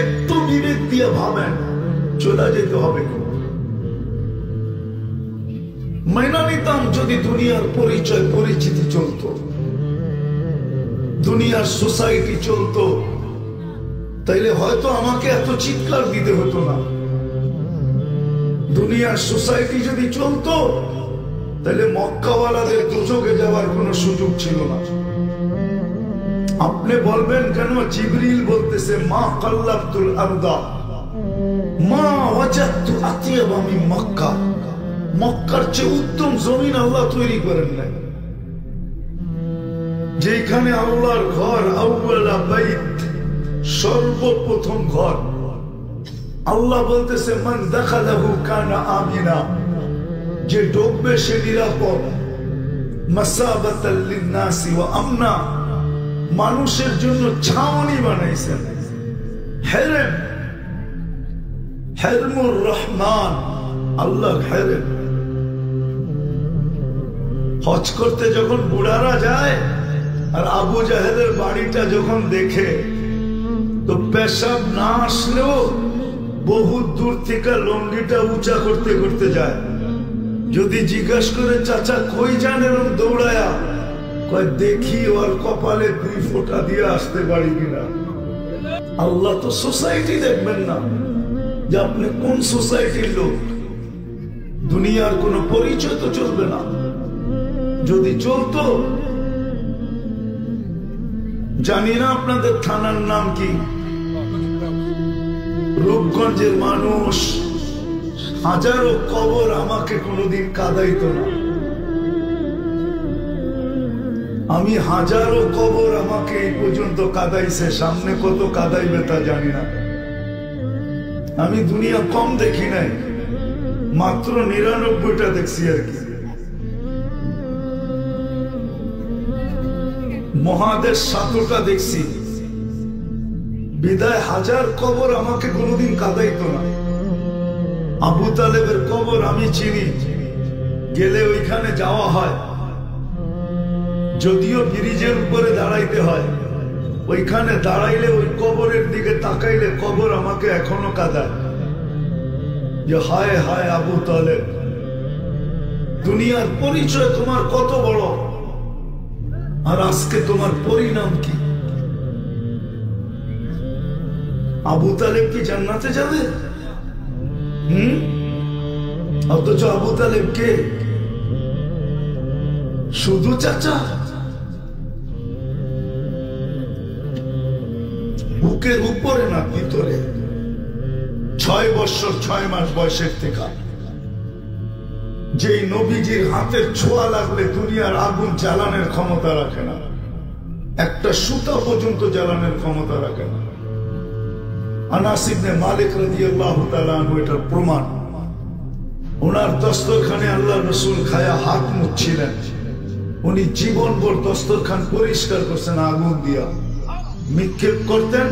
একটু বিবেক দিয়ে ভাবেন চলে যেতে হবে। মাইনা নিতাম যদি দুনিয়ার পরিচয় পরিচিতি চলতো, দুনিয়ার সোসাইটি চলতো, তাইলে হয়তো আমাকে এত চিৎকার দিতে হতো না। দুনিয়ার সোসাইটি যদি চলতো তাহলে মক্কাওয়ালাদের দুচোখে যাওয়ার কোনো সুযোগ ছিল না। আপনি বলবেন কেন জিবরিল বলতেছে মা কাল্লাবতুল আরদা মা ওয়াজাদতু আতিয়াবা মিন মক্কা। মক্কার চেয়ে উত্তম জমিন আল্লাহ তৈরি করেন নাই। যেখানে আল্লাহর ঘর আউয়ালা বাইত, সর্বপ্রথম ঘর। আল্লাহ বলতেছে মান দাখালাহু কানা আমিনা, যে ঢুকবে সে নিরাপদ। মাসাবাতাল লিন্নাসি ওয়া আমনা, মানুষের জন্য ছাউনি বানাইছেন। হেরেম, হেরমুর রহমান, আল্লাহ হেরেম। হজ করতে যখন বুড়ারা যায় আর আবু জাহেলের বাড়িটা যখন দেখে, তো পেশাব না আসলেও বহু দূর থেকে লঙ্গিটা উঁচা করতে করতে যায়। যদি জিজ্ঞাসা করে চাচা কই যান, এরকম দৌড়ায়া কয় দেখি ওর কপালে 2 ফোঁটা দিয়ে আসতে পারি কিনা। আল্লাহ তো সোসাইটি দেখবেন না যে আপনি কোন সোসাইটির লোক। দুনিয়ার কোন পরিচয় তো চলবে না। যদি চলতো, জানি না আপনাদের থানার নাম কি, রূপগঞ্জের মানুষ হাজারো কবর আমাকে কোনোদিন কাঁদাইতো না। আমি হাজারো কবর আমাকে এই পর্যন্ত কাঁদাইছে, সামনে কত কাঁদাইবে তা জানি না। আমি দুনিয়া কম দেখি নাই, মাত্র 99টা দেখছি আর কি। মহাদেশ 7টা দেখছি, বিদায় হাজার কবর আমাকে কোনোদিন কাঁদাইতো না। আবু তালেবের কবর আমি চিনি, গেলে ওইখানে যাওয়া হয়। যদিও ব্রিজের উপরে দাঁড়াইতে হয়, ওইখানে দাঁড়াইলে ওই কবরের দিকে তাকাইলে কবর আমাকে এখনো কাঁদায় যে হায় হায় আবু তালেব, দুনিয়ার পরিচয় তোমার কত বড়, আর আজকে তোমার পরিণাম কি? আবু তালেব কি জান্নাতে যাবে? অথচ আবু তালেব কে? শুধু চাচা? বুকের উপরে না ভিতরে? 6 বছর 6 মাস বয়সের থেকে যেই নবীজির হাতের ছোঁয়া লাগলে দুনিয়ার আগুন জ্বালানোর ক্ষমতা রাখে না, একটা সুতা পর্যন্ত জ্বালানোর ক্ষমতা রাখে না। আনাস ইবনে মালিক রাদিয়াল্লাহু তাআলা আনহু এটার প্রমাণ। ওনার দস্তরখানে আল্লাহ রাসূল খায়া হাত মুছছিলেন, উনি জীবনভর দস্তরখান পরিষ্কার করছেন আগুন দিয়া। নিক্ষেপ করতেন,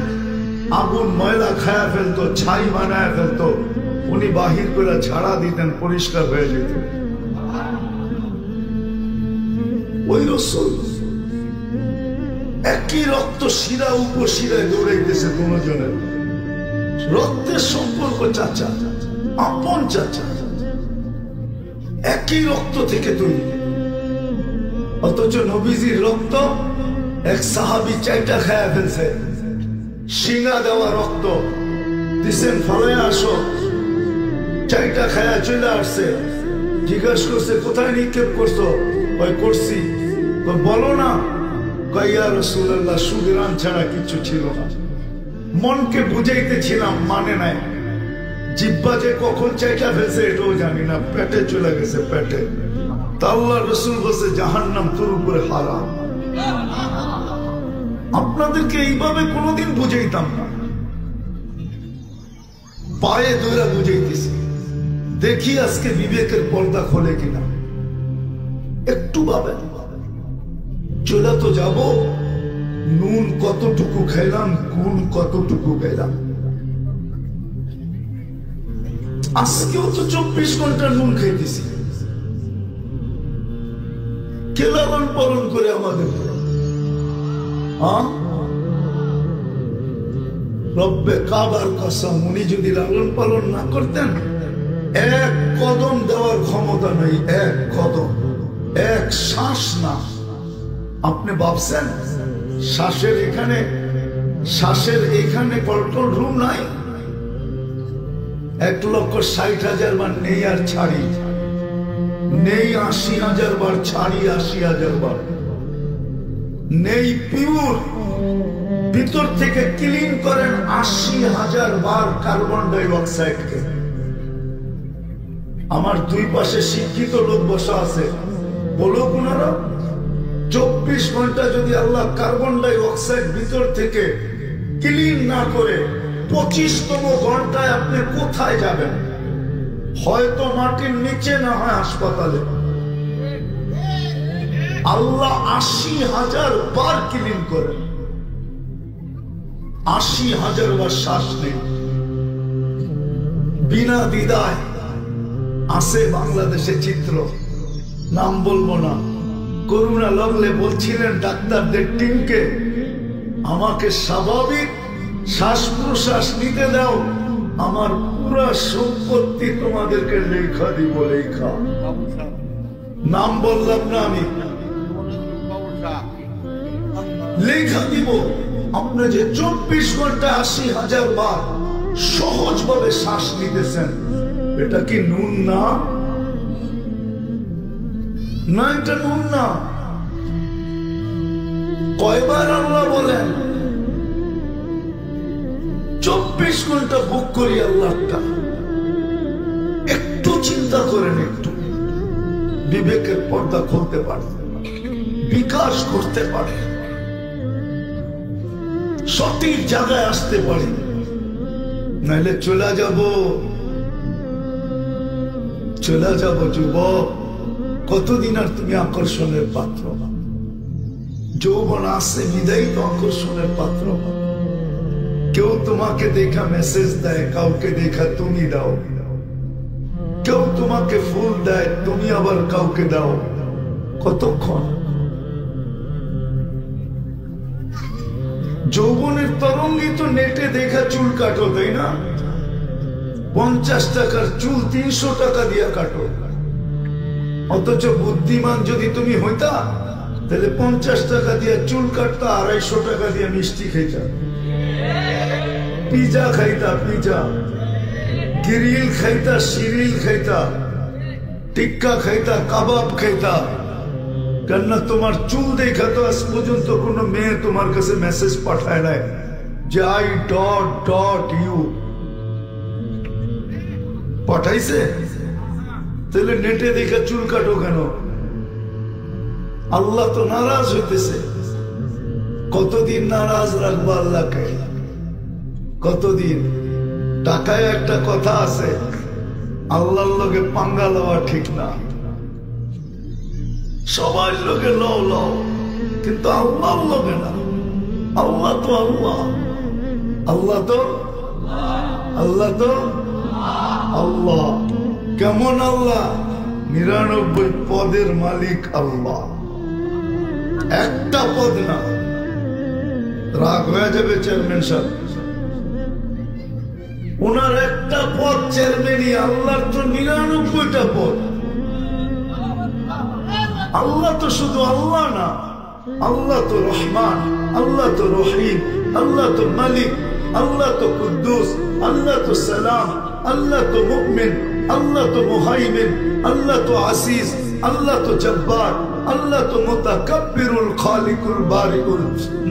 আগুন ময়লা খায়া ফেলতো, ছাই বানায় ফেলতো, উনি বাহির করে ছাড়া দিতেন, পরিষ্কার হয়ে যেত। ওই রাসূল একই রক্ত শিরা উপশিরায় দৌড়াইতেছে দুজনের, রক্তের সম্পর্ক, চাচা, আপন চাচা, একই রক্ত থেকে তৈরি। অথচ নবীজির রক্ত এক সাহাবী চাইটা খায়া ফেলছে, শিঙা দেওয়া রক্ত দিছেন, ফলে আসো, চাইটা খায়া চলে আসছে। জিজ্ঞাসা করছে কোথায় নিক্ষেপ করছো? কয় করছি। বলো না। কয় ইয়া রাসূলুল্লাহ, সুগ্রাণ ছাড়া কিছু ছিল না। মনকে বুঝাইতেছিলাম, মানে নাই। জিহ্বা যে কখন চাইটা ফেলছে এটাও জানি না, পেটে চলে গেছে, পেটে। তা আল্লাহ রাসূল বলছে জাহান্নাম তোর উপরে হারাম। আপনাদেরকে এইভাবে কোনোদিন বুঝাইতাম না, পায়ে ধরে বুঝাইতেছি। দেখি আজকে বিবেকের পর্দা খোলে কিনা। একটু ভাবেন, চলে তো যাব, নুন কতটুকু খাইলাম, গুণ কতটুকু খাইলাম। আজকেও তো 24 ঘন্টা নুন খাইতেছি। কে লালন পালন করে আমাদের? রব্বে কাবার কসম, উনি যদি লালন পালন না করতেন, এক কদম দেওয়ার ক্ষমতা নেই। এক কদম, এক শ্বাস না। আপনি ভাবছেন শ্বাসের এখানে কন্ট্রোল রুম নাই? 1,60,000 বার নেই আর ছাড়ি, নেই 80,000 বার ছাড়ি, 80,000 বার নেই। পিওর ভিতর থেকে ক্লিন করেন 80,000 বার কার্বন ডাই অক্সাইডকে। আমার দুই পাশে শিক্ষিত লোক বসা আছে, বলুক ওনারা 24 ঘন্টা যদি আল্লাহ কার্বন ডাই অক্সাইড ভিতর থেকে ক্লিন না করে 25তম ঘন্টায় আপনি কোথায় যাবেন? হয়তো মাটির নিচে, না হয় হাসপাতালে। আল্লাহ 80,000 বার ক্লিন করেন, 80,000 বার শ্বাস নেই বিনা দ্বিধায়। আছে বাংলাদেশে চিত্র, নাম বলবো না। করুণা লাগলে বলছিলেন ডাক্তারদের টিমকে, আমাকে স্বাভাবিক শ্বাস প্রশ্বাস নিতে দাও, আমার পুরা সম্পত্তি তোমাদেরকে লেখা দিব। লেখা নাম বললাম না আমি, লেখা দিব। আপনি যে 24 ঘন্টা 80,000 বার সহজভাবে শ্বাস নিতেছেন, এটা কি নুন না? না, এটা নুন না। কয়বার আল্লাহ বলেন 24 ঘন্টা বুক করি আল্লাহটা। একটু চিন্তা করেন, একটু বিবেকের পর্দা খুলতে পারে, বিকাশ করতে পারে, সঠিক জায়গায় আসতে পারে, নাইলে চলে যাব যুবক। কতদিন আর তুমি আকর্ষণের পাত্র? যৌবন আছে বিদায়ী তো আকর্ষণের পাত্র। কেউ তোমাকে দেখা মেসেজ দেয়, কাউকে দেখা তুমি দাও। কেউ তোমাকে ফুল দেয়, তুমি আবার কাউকে দাও। কতক্ষণ? যৌবনের তরঙ্গই তো নেটে দেখা চুল কাটো, তাই না? 50 টাকার চুল 300 টাকা দিয়া কাটো। অথচ বুদ্ধিমান যদি তুমি হইতা, তাহলে 50 টাকা দিয়ে চুল কাটতা, 250 টাকা দিয়ে মিষ্টি খাইতা, পিজা খাইতা, পিজা গ্রিল খাইতা, সিরিল খাইতা, টিক্কা খাইতা, কাবাব খাইতা। কেননা তোমার চুল দেখা তো আজ পর্যন্ত কোনো মেয়ে তোমার কাছে মেসেজ পাঠায় নাই যে I.you পাঠাইছে? তাহলে নেটে দেখা চুল কাটো কেন? আল্লাহ তো নারাজ হইতেছে। কতদিন নারাজ রাখবো আল্লাহকে? কতদিন? টাকায় একটা কথা আছে, আল্লাহর লগে পাঙ্গা লওয়া ঠিক না। সবার লগে লও, কিন্তু আল্লাহর লগে না। আল্লাহ তো আল্লাহ, আল্লাহ তো আল্লাহ। কেমন আল্লাহ? 99 পদের মালিক আল্লাহ, একটা পদ না। রাগ হয়ে যাবে চেয়ারম্যান সাহেব, ওনার একটা পদ চেয়ারম্যানই, আল্লাহর তো 99টা পদ। আল্লাহ তো শুধু আল্লাহ না, আল্লাহ তো রহমান, আল্লাহ তো রহিম, আল্লাহ তো মালিক, আল্লাহ তো কুদ্দুস, আল্লাহ তো সালাম, আল্লাহ তো মুমিন, আল্লাহ তো মুহাইমিন, আল্লাহ তো আসিস, আল্লাহ তো জব্বার, আল্লাহ তো মুতাকাব্বিরুল খালিকুল বারিকুল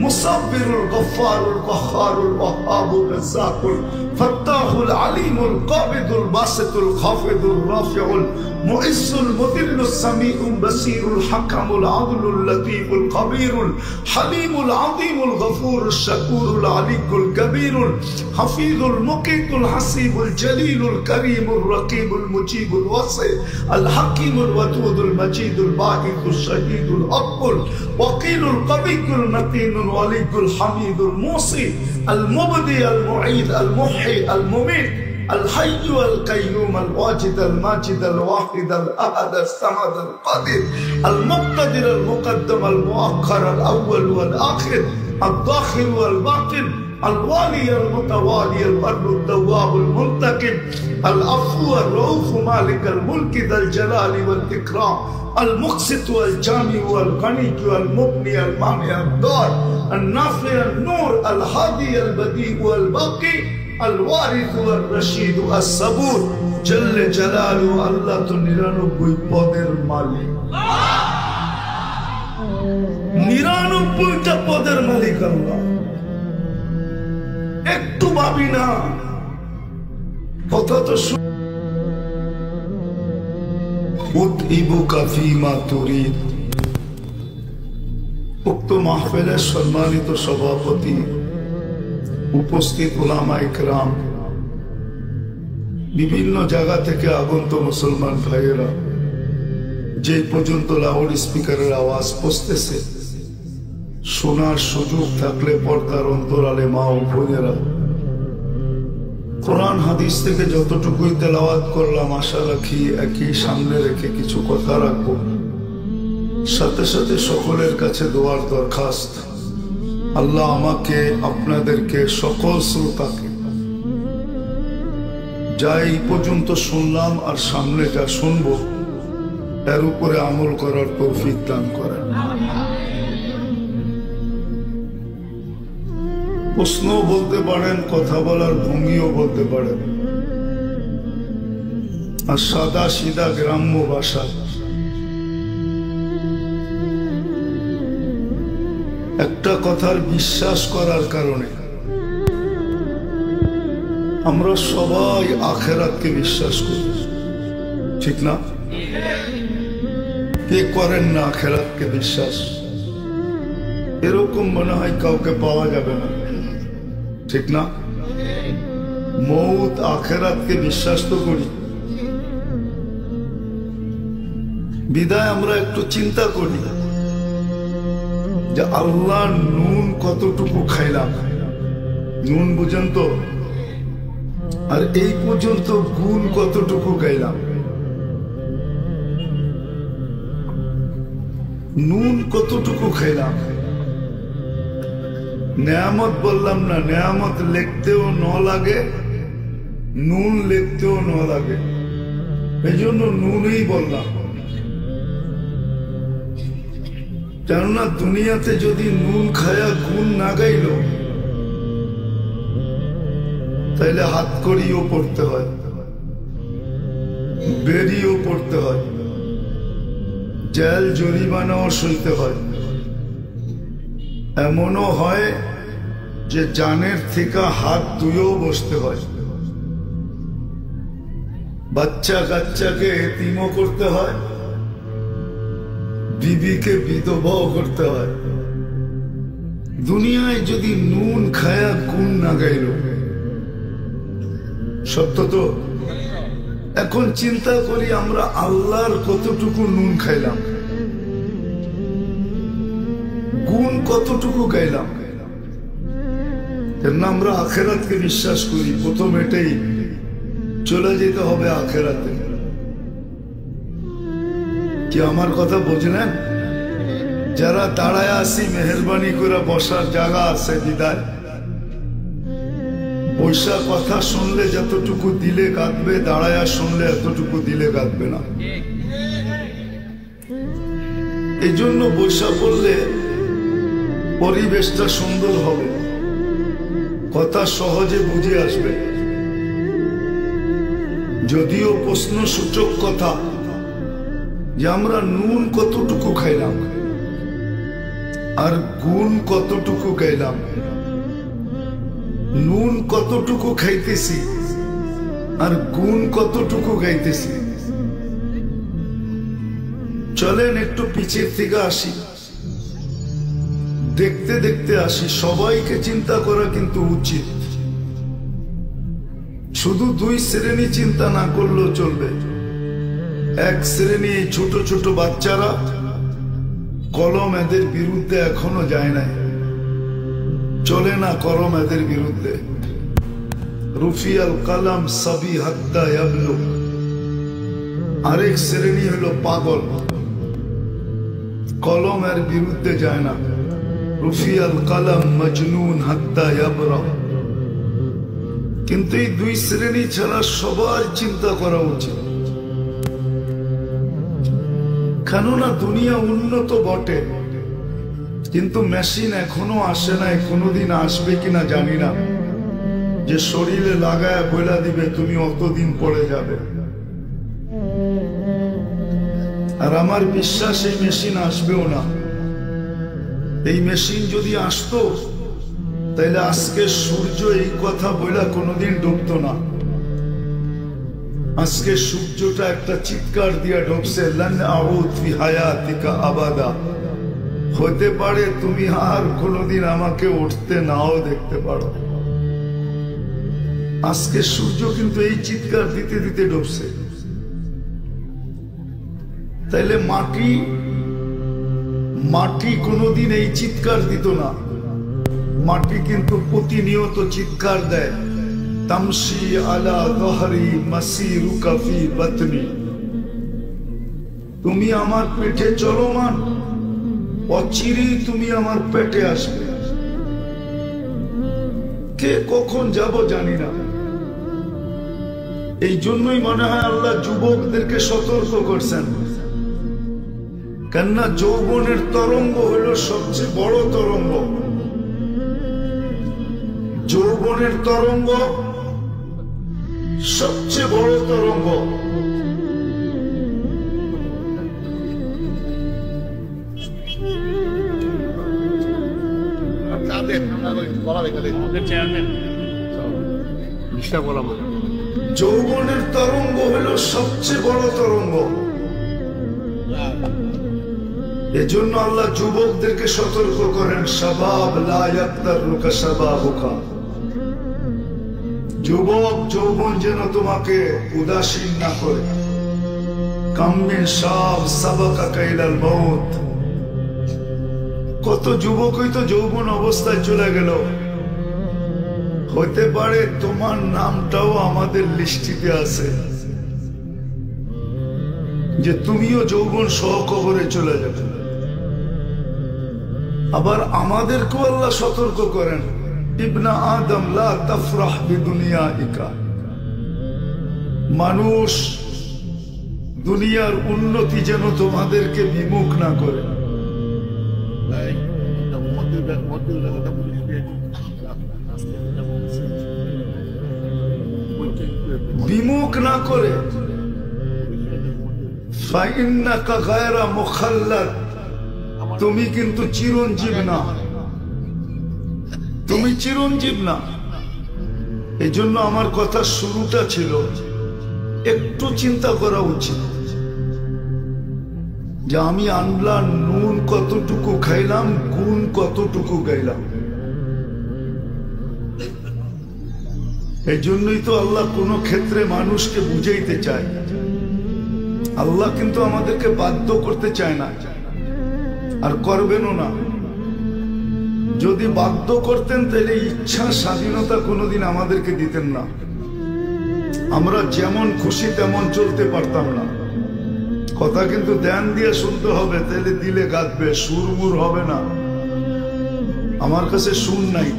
মুসাব্বিরুল গফফারুল কহ্হারুল ওয়াহ্হাবুর রাজ্জাকুল ফাত্তাহুল আলিমুল কাবিদুল বাসিতুল খাফিদুল রাফিউল মুইজ্জুল মুদিল্লুস সামিউল বাসীরুল হাকামুল আদলুল লতীফুল খবীরুল হালিমুল আযীমুল গফুরুশ শাকুরুল আলিকুল কবীরুল হাফিজুল মুকিতুল হাসিবুল জলিলুল করিমুর রকিবুল মুজিবুল ওয়াসি আল হাকিমুল ওয়াদুদুল মজিদুল বাহিদুল الشهيد الحق الوكيل القوي المتين الولي الحميد الموصي المبدي المعيد المحيي المميت الحي القيوم الواجد الماجد الواحد الأحد الصمد القادر المقتدر المقدم المؤخر الأول والآخر الداخل والباطن الوالي المتوالي البر التواب المنتقم العفو الرؤوف مالك الملك ذا الجلال والإكرام المقسط والجامع والغني والمغني المانع الضار النافع النور الهادي البديع والباقي الوارث والرشيد الصبور جل جلاله আল্লাহ তো 99 পদের মালিক 99টা পদের মালিক আল্লাহ একটু ভাবি না কথা তো উতইবুকা ফীমা তুরিদ উক্ত মাহফিলের সম্মানিত সভাপতি উপস্থিত উলামায়ে কেরাম বিভিন্ন জায়গা থেকে আগত মুসলমান ভাইয়েরা যে পর্যন্ত লাউড স্পিকারের আওয়াজ পৌঁছতেছে শোনার সুযোগ থাকলে পর্দার অন্তরালে মা ও বোনেরা কোরআন হাদিস থেকে যতটুকুই তেলাওয়াত করলাম আশা রাখি একই সামনে রেখে কিছু কথা রাখবো সাথে সাথে সকলের কাছে দোয়ার দরখাস্ত আল্লাহ আমাকে আপনাদেরকে সকল শ্রোতাকে যা এই পর্যন্ত শুনলাম আর সামনে যা শুনবো এর উপরে আমল করার তৌফিক দান করেন প্রশ্নও বলতে পারেন কথা বলার ভঙ্গিও বলতে পারেন আর সাদা সিধা গ্রাম্য ভাষা একটা কথার বিশ্বাস করার কারণে আমরা সবাই আখিরাতকে বিশ্বাস করি ঠিক না কে করেন না আখিরাতকে বিশ্বাস এরকম মনে হয় কাউকে পাওয়া যাবে না ঠিক না মৌত আখিরাতকে বিশ্বাস তো করি বিদায় আমরা একটু চিন্তা করি যে আল্লাহ নুন কতটুকু খাইলাম নুন বুঝেন তো আর এই পর্যন্ত গুণ কতটুকু গাইলাম নুন কতটুকু খাইলাম নেয়ামত বললাম না নেয়ামত লিখতেও ন লাগে নুন লিখতেও ন লাগে এই জন্য নুনই বললাম কেননা দুনিয়াতে যদি নুন খায়া গুণ না গাইল তাইলে হাত করিও পড়তে হয় বেরিয়েও পড়তে হয় জেল জরিমানাও সইতে হয় এমনও হয় যে জানের থেকে হাত ধুয়েও বসতে হয় বাচ্চা কাচ্চাকে এতিমও করতে হয় বিবিকে বিধবাও করতে হয় দুনিয়ায় যদি নুন খায়া গুণ না গাইল সত্য তো এখন চিন্তা করি আমরা আল্লাহর কতটুকু নুন খাইলাম গুণ কতটুকু গাইলাম কেন আমরা আখিরাতকে বিশ্বাস করি প্রথম এটাই চলে যেতে হবে আখিরাতে কি আমার কথা বুঝলেন যারা দাঁড়ায় আসি মেহরবানি করে বসার জায়গা আছে বিদায় বৈশা কথা শুনলে যতটুকু দিলে কাঁদবে দাঁড়ায়া শুনলে এতটুকু দিলে কাঁদবে না এই জন্য বৈশা বললে পরিবেশটা সুন্দর হবে কথা সহজে বুঝে আসবে যদিও প্রশ্নসূচক কথা যে আমরা নুন কতটুকু খাইলাম আর গুণ কতটুকু গাইলাম নুন কতটুকু খাইতেছি আর গুণ কতটুকু গাইতেছি চলেন একটু পিছের থেকে আসি দেখতে দেখতে আসি সবাইকে চিন্তা করা কিন্তু উচিত শুধু দুই শ্রেণী চিন্তা না করলেও চলবে এক শ্রেণী ছোট ছোট বাচ্চারা কলম এদের বিরুদ্ধে এখনো যায় নাই চলে না কলম এদের বিরুদ্ধে রুফিয়াল কালাম সাবি হাত্তা ইয়াবলু আরেক শ্রেণী হলো পাগল কলম এর বিরুদ্ধে যায় না রুফিয়াল কালাম মজনুন হাত্তা ইয়াবরা। কিন্তু এই দুই শ্রেণী ছাড়া সবার চিন্তা করা উচিত। কেননা দুনিয়া উন্নত বটে, কিন্তু মেশিন এখনো আসে নাই, কোনোদিন আসবে কিনা জানি না, যে শরীরে লাগায় বইলা দিবে তুমি অতদিন পড়ে যাবে। আর আমার বিশ্বাস এই মেশিন আসবেও না। এই মেশিন যদি আসতো তাইলে আজকে সূর্য এই কথা বইলা কোনোদিন ডুবতো না। আজকে সূর্যটা একটা চিৎকার দিয়া ঢুকছে, লান আউদ ফি হায়াতিকা আবাদা। হতে পারে তুমি আর কোনোদিন আমাকে উঠতে নাও দেখতে পারো। আজকে সূর্য কিন্তু এই চিৎকার দিতে দিতে ডুবছে। তাইলে মাটি কোনোদিন এই চিৎকার দিত না। মাটি কিন্তু প্রতিনিয়ত চিৎকার দেয়, তামশি আলা দহরি মাসিরুকা ফি বাতনি। তুমি আমার পেটে চলমান, অচিরেই তুমি আমার পেটে আসবে। কে কখন যাব জানি না। এই জন্যই মনে হয় আল্লাহ যুবকদেরকে সতর্ক করছেন, কেননা যৌবনের তরঙ্গ হইল সবচেয়ে বড় তরঙ্গ। যৌবনের তরঙ্গ সবচেয়ে বড় তরঙ্গ। যৌবনের তরঙ্গ হলো সবচেয়ে বড় তরঙ্গ। এজন্য আল্লাহ যুবকদেরকে সতর্ক করেন, শাবাব লা ইয়াক্তারুকা শাবাবুকা। যুবক যৌবন যেন তোমাকে উদাসীন না করে। কাম মিন শাব সাবাকা ইলাল মউত। কত যুবকই তো যৌবন অবস্থায় চলে গেল। হতে পারে তোমার নামটাও আমাদের লিস্টিতে আছে, যে তুমিও যৌবন সহ কবরে চলে যাবে। আবার আমাদেরকেও আল্লাহ সতর্ক করেন, ইবনা আদম লা তাফরাহ বিদুনিয়াইকা। মানুষ দুনিয়ার উন্নতি যেন তোমাদেরকে বিমুখ না করে। বিমুখ না করে। ফাইন্নাকা গায়রা মুখাল্লাদ। তুমি কিন্তু চিরঞ্জীব না, তুমি চিরঞ্জীব না। এই জন্য আমার কথা শুরুটা ছিল, একটু চিন্তা করা উচিত যে আমি আনলাম নুন কতটুকু খাইলাম, গুণ কতটুকু গাইলাম। এই জন্যই তো আল্লাহ কোন ক্ষেত্রে মানুষকে বুঝাইতে চায়। আল্লাহ কিন্তু আমাদেরকে বাধ্য করতে চায় না, আর করবেনও না। যদি বাধ্য করতেন তাহলে ইচ্ছা স্বাধীনতা কোনোদিন আমাদেরকে দিতেন না। আমরা যেমন খুশি তেমন চলতে পারতাম না। কথা কিন্তু ধ্যান দিয়ে শুনতে হবে, তাহলে দিলে গাঁথবে, সুরমুর হবে না। আমার কাছে সুর নাই,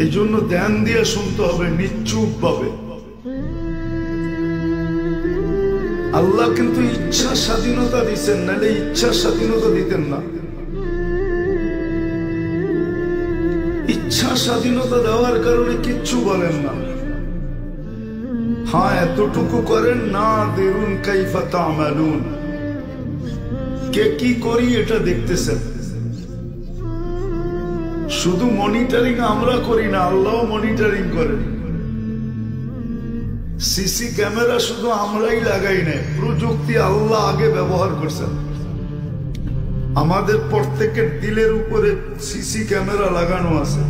এই জন্য ধ্যান দিয়ে শুনতে হবে, নিশ্চুপ ভাবে। আল্লাহ কিন্তু ইচ্ছা স্বাধীনতা দিচ্ছেন, নাহলে ইচ্ছা স্বাধীনতা দিতেন না। ইচ্ছা স্বাধীনতা দেওয়ার কারণে কিচ্ছু বলেন না। হ্যাঁ, এতটুকু করেন, না দেরুন কাইফা তা'মালুন। কে কি করি এটা দেখতেছেন। শুধু মনিটরিং আমরা করি না, আল্লাহ মনিটরিং করেন। সিসি ক্যামেরা শুধু আমরাই লাগাই না, প্রযুক্তি আল্লাহ আগে ব্যবহার করছেন। আমাদের প্রত্যেকের দিলের উপরে সিসি ক্যামেরা লাগানো আছে,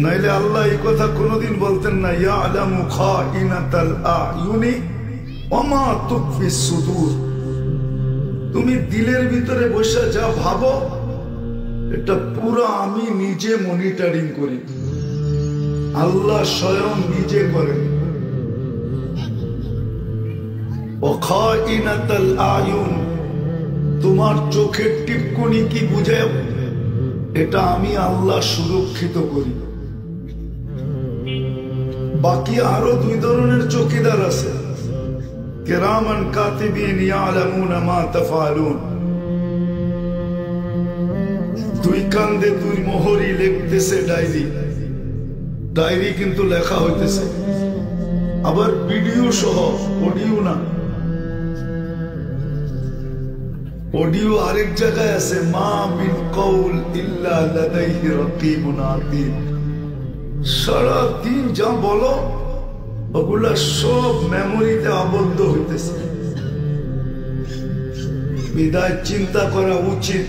নাইলে আল্লাহ এই কথা কোনোদিন বলতেন না, ইয়ালামু খাইনাতাল আয়ুনি ওয়া মা তুখফিস সুদূর। তুমি দিলের ভিতরে বসে যা ভাবো, এটা পুরো আমি নিজে মনিটরিং করি। আল্লাহ স্বয়ং নিজে করেন। ওয়া খাইনাতাল আয়ুন, তোমার চোখের টিপকুনি কি বুঝে, এটা আমি আল্লাহ সুরক্ষিত করি। বাকি আরো দুই ধরনের চৌকিদার আছে, কিরামান কাতিবিন ইয়ালামুনা মা তাফআলুন। দুই কান্দে দুই মোহরি লিখতেছে ডায়েরি কিন্তু লেখা হইতেছে, আবার ভিডিও সহ, অডিও না। অডিও আরেক জায়গায় আছে, মা মিন কওল ইল্লা লাদাইহি রাকিবুন আতীদ। সারা দিন যা বলো ওগুলা সব মেমোরিতে আবদ্ধ হইতেছে। বিদায় চিন্তা করা উচিত,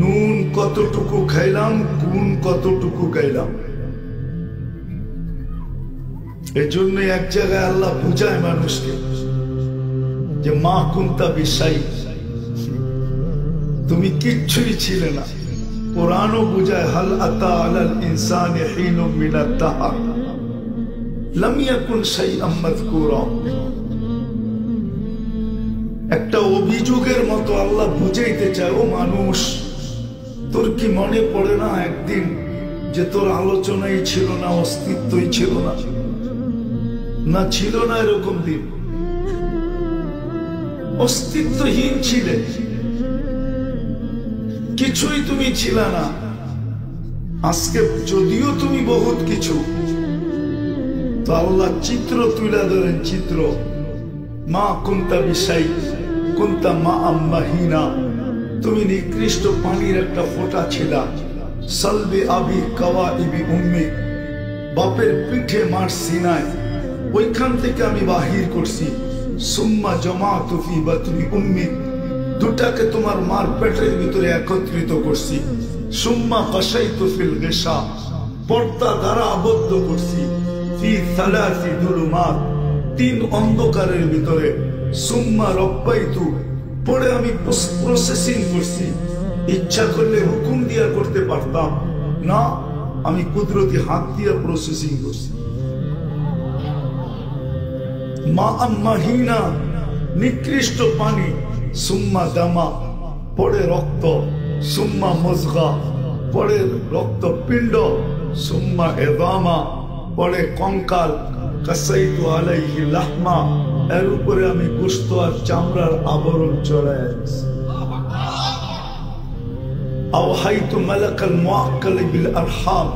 নুন কতটুকু খাইলাম, গুণ কতটুকু গাইলাম। এই জন্য এক জায়গায় আল্লাহ বুঝায় মানুষকে যে মা কুন্তা বিশাই, তুমি কিচ্ছুই ছিলে না। কোরআনও বুঝায় হাল আতা আলাল ইনসানি হিনুম মিনাদ দাহর লাম ইয়াকুন শাইআম মাযকুরা। একটা অভিযোগের মতো আল্লাহ বুঝাইতে চায়, ও মানুষ, তোর কি মনে পড়ে না একদিন যে তোর আলোচনাই ছিল না, অস্তিত্বই ছিল না? না ছিল না এরকম দিন, অস্তিত্বহীন ছিলে, কিছুই তুমি ছিল না। আজকে যদিও তুমি বহুত কিছু, তো আল্লাহ চিত্র তুলে ধরেন, চিত্র। মা কুন্তা বিশাই কুন্তা মা আম্মাহিনা, তুমি নিকৃষ্ট পানির একটা ফোঁটা ছিলা। সালবে আবি কাওয়াইবি উম্মি, বাপের পিঠে মার সিনায়, ওইখান থেকে আমি বাহির করছি। সুম্মা জামাতু ফি বাতনি উম্মি, দুটাকে তোমার মার পেটের ভিতরে একত্রিত করছি। সুম্মা কাশাইতু ফিল গিশা, পর্দা দ্বারা আবদ্ধ করছি। ফি সালাসি যুলুমাত, তিন অন্ধকারের ভিতরে। সুম্মা রব্বাইতু, পরে আমি প্রসেসিং করছি। ইচ্ছা করলে হুকুম দিয়া করতে পারতাম না, আমি কুদরতি হাত দিয়া প্রসেসিং করছি। মা আম্মাহিনা, নিকৃষ্ট পানি। সুম্মা দামা, পরে রক্ত। সুম্মা মুজগা, পরে রক্ত পিণ্ড। সুম্মা এদামা, পরে কঙ্কাল। কাসাইতু আলাইহি লাহমা, এর উপরে আমি গোশত আর চামড়ার আবরণ চড়ায় দিয়েছি। আওহাইতু মালাকাল মুআক্কাল বিল আরহাম,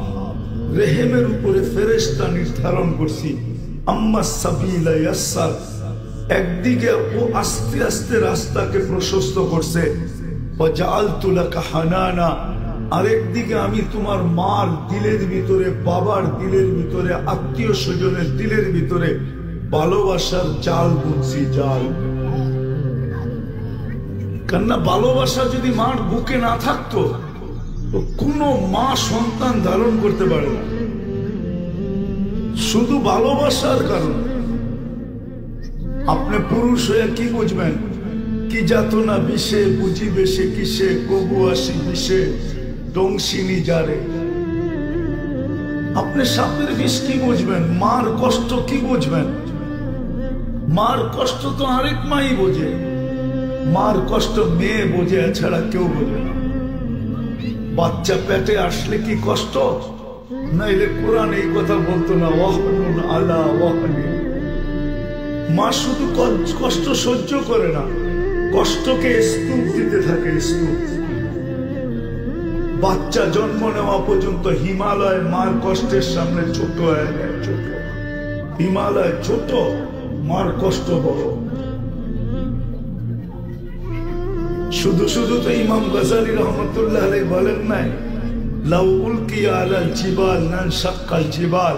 রেহেমের উপরে ফেরেশতা নির্ধারণ করছি। আম্মা সাবিলা ইয়াসসার, একদিকে ও আস্তে আস্তে রাস্তাকে প্রশস্ত করছে। ওয়াজআলতু লাকা হানানা, আরেকদিকে আমি তোমার মার দিলের ভিতরে, বাবার দিলের ভিতরে, আত্মীয় স্বজনের দিলের ভিতরে ভালোবাসার জাল বুনছি, জাল। কেননা ভালোবাসা যদি মার বুকে না থাকতো, তো কোনো মা সন্তান ধারণ করতে পারে না, শুধু ভালোবাসার কারণ। আপনি পুরুষ হয়ে কি বুঝবেন? কি যাতনা বিষে বুঝিবে সে কিসে, কবু আসি বিষে ডংসিনী যারে। আপনি সাপের বিষ কি বুঝবেন? মার কষ্ট কি বুঝবেন? মার কষ্ট তো আরেক মাই বোঝে। মার কষ্ট মেয়ে বোঝে, এছাড়া কেউ বোঝে না। বাচ্চা পেটে আসলে কি কষ্ট? নাইলে কোরআন এই কথা বলতো না, ওয়াহনুন আলা ওয়াহনি। মা শুধু কষ্ট সহ্য করে না, কষ্টকে স্তূপ দিতে থাকে, স্তূপ। বাচ্চা জন্ম নেওয়া পর্যন্ত হিমালয় মার কষ্টের সামনে ছোট হয়ে যায়, ছোট। হিমালয় ছোট, মার কষ্ট বড়। শুধু শুধু তো ইমাম গজালি রহমতুল্লাহ আলাইহি বলেন নাই, লাউ উলকিয়া আলাল জিবাল লানশাক্কাল জিবাল,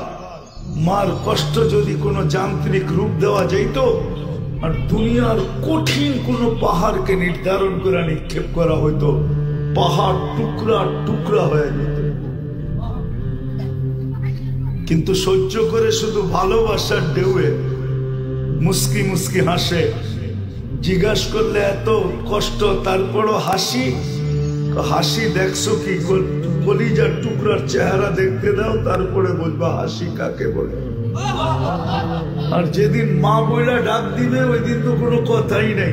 মার কষ্ট যদি কোনো যান্ত্রিক রূপ দেওয়া যেত আর দুনিয়ার কঠিন কোনো পাহাড়কে নির্ধারণ করে নিক্ষেপ করা হইতো, পাহাড় টুকরা টুকরা হয়ে যেত। কিন্তু সহ্য করে শুধু ভালোবাসার ঢেউয়ে মুস্কি মুস্কি হাসে। জিজ্ঞাসা করলে এত কষ্ট, তারপরও হাসি। হাসি দেখছো কি? কলিজার টুকরার চেহারা দেখতে দাও, তারপরে বলবা হাসি কাকে বলে। আর যেদিন মা বইলা ডাক দিবে, ওই দিন তো কোনো কথাই নাই।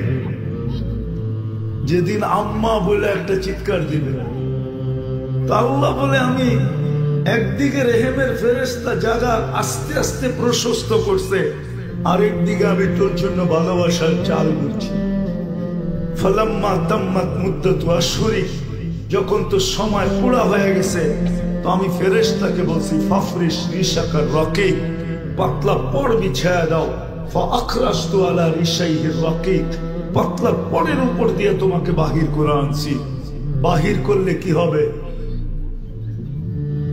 যেদিন আম্মা বলে একটা চিৎকার দিবে, তা আল্লাহ বলে আমি একদিকে রেহেমের ফেরেশতা জায়গা আস্তে আস্তে প্রশস্ত করছে, আরেকদিকে আমি তোর জন্য ভালোবাসার চাল করছি। ফালাম্মা তাম্মাত মুদ্দাতু আশহুরি, যখন তোর সময় পুরা হয়ে গেছে, তো আমি ফেরেশতাকে বলছি ফাফরিশ রিশাকার রকিক, পাতলা পড় বিছায়া দাও। ফাআখরাজতু আলা রিশাইহির রকিক, পাতলা পড়ের উপর দিয়ে তোমাকে বাহির করে আনছি। বাহির করলে কি হবে?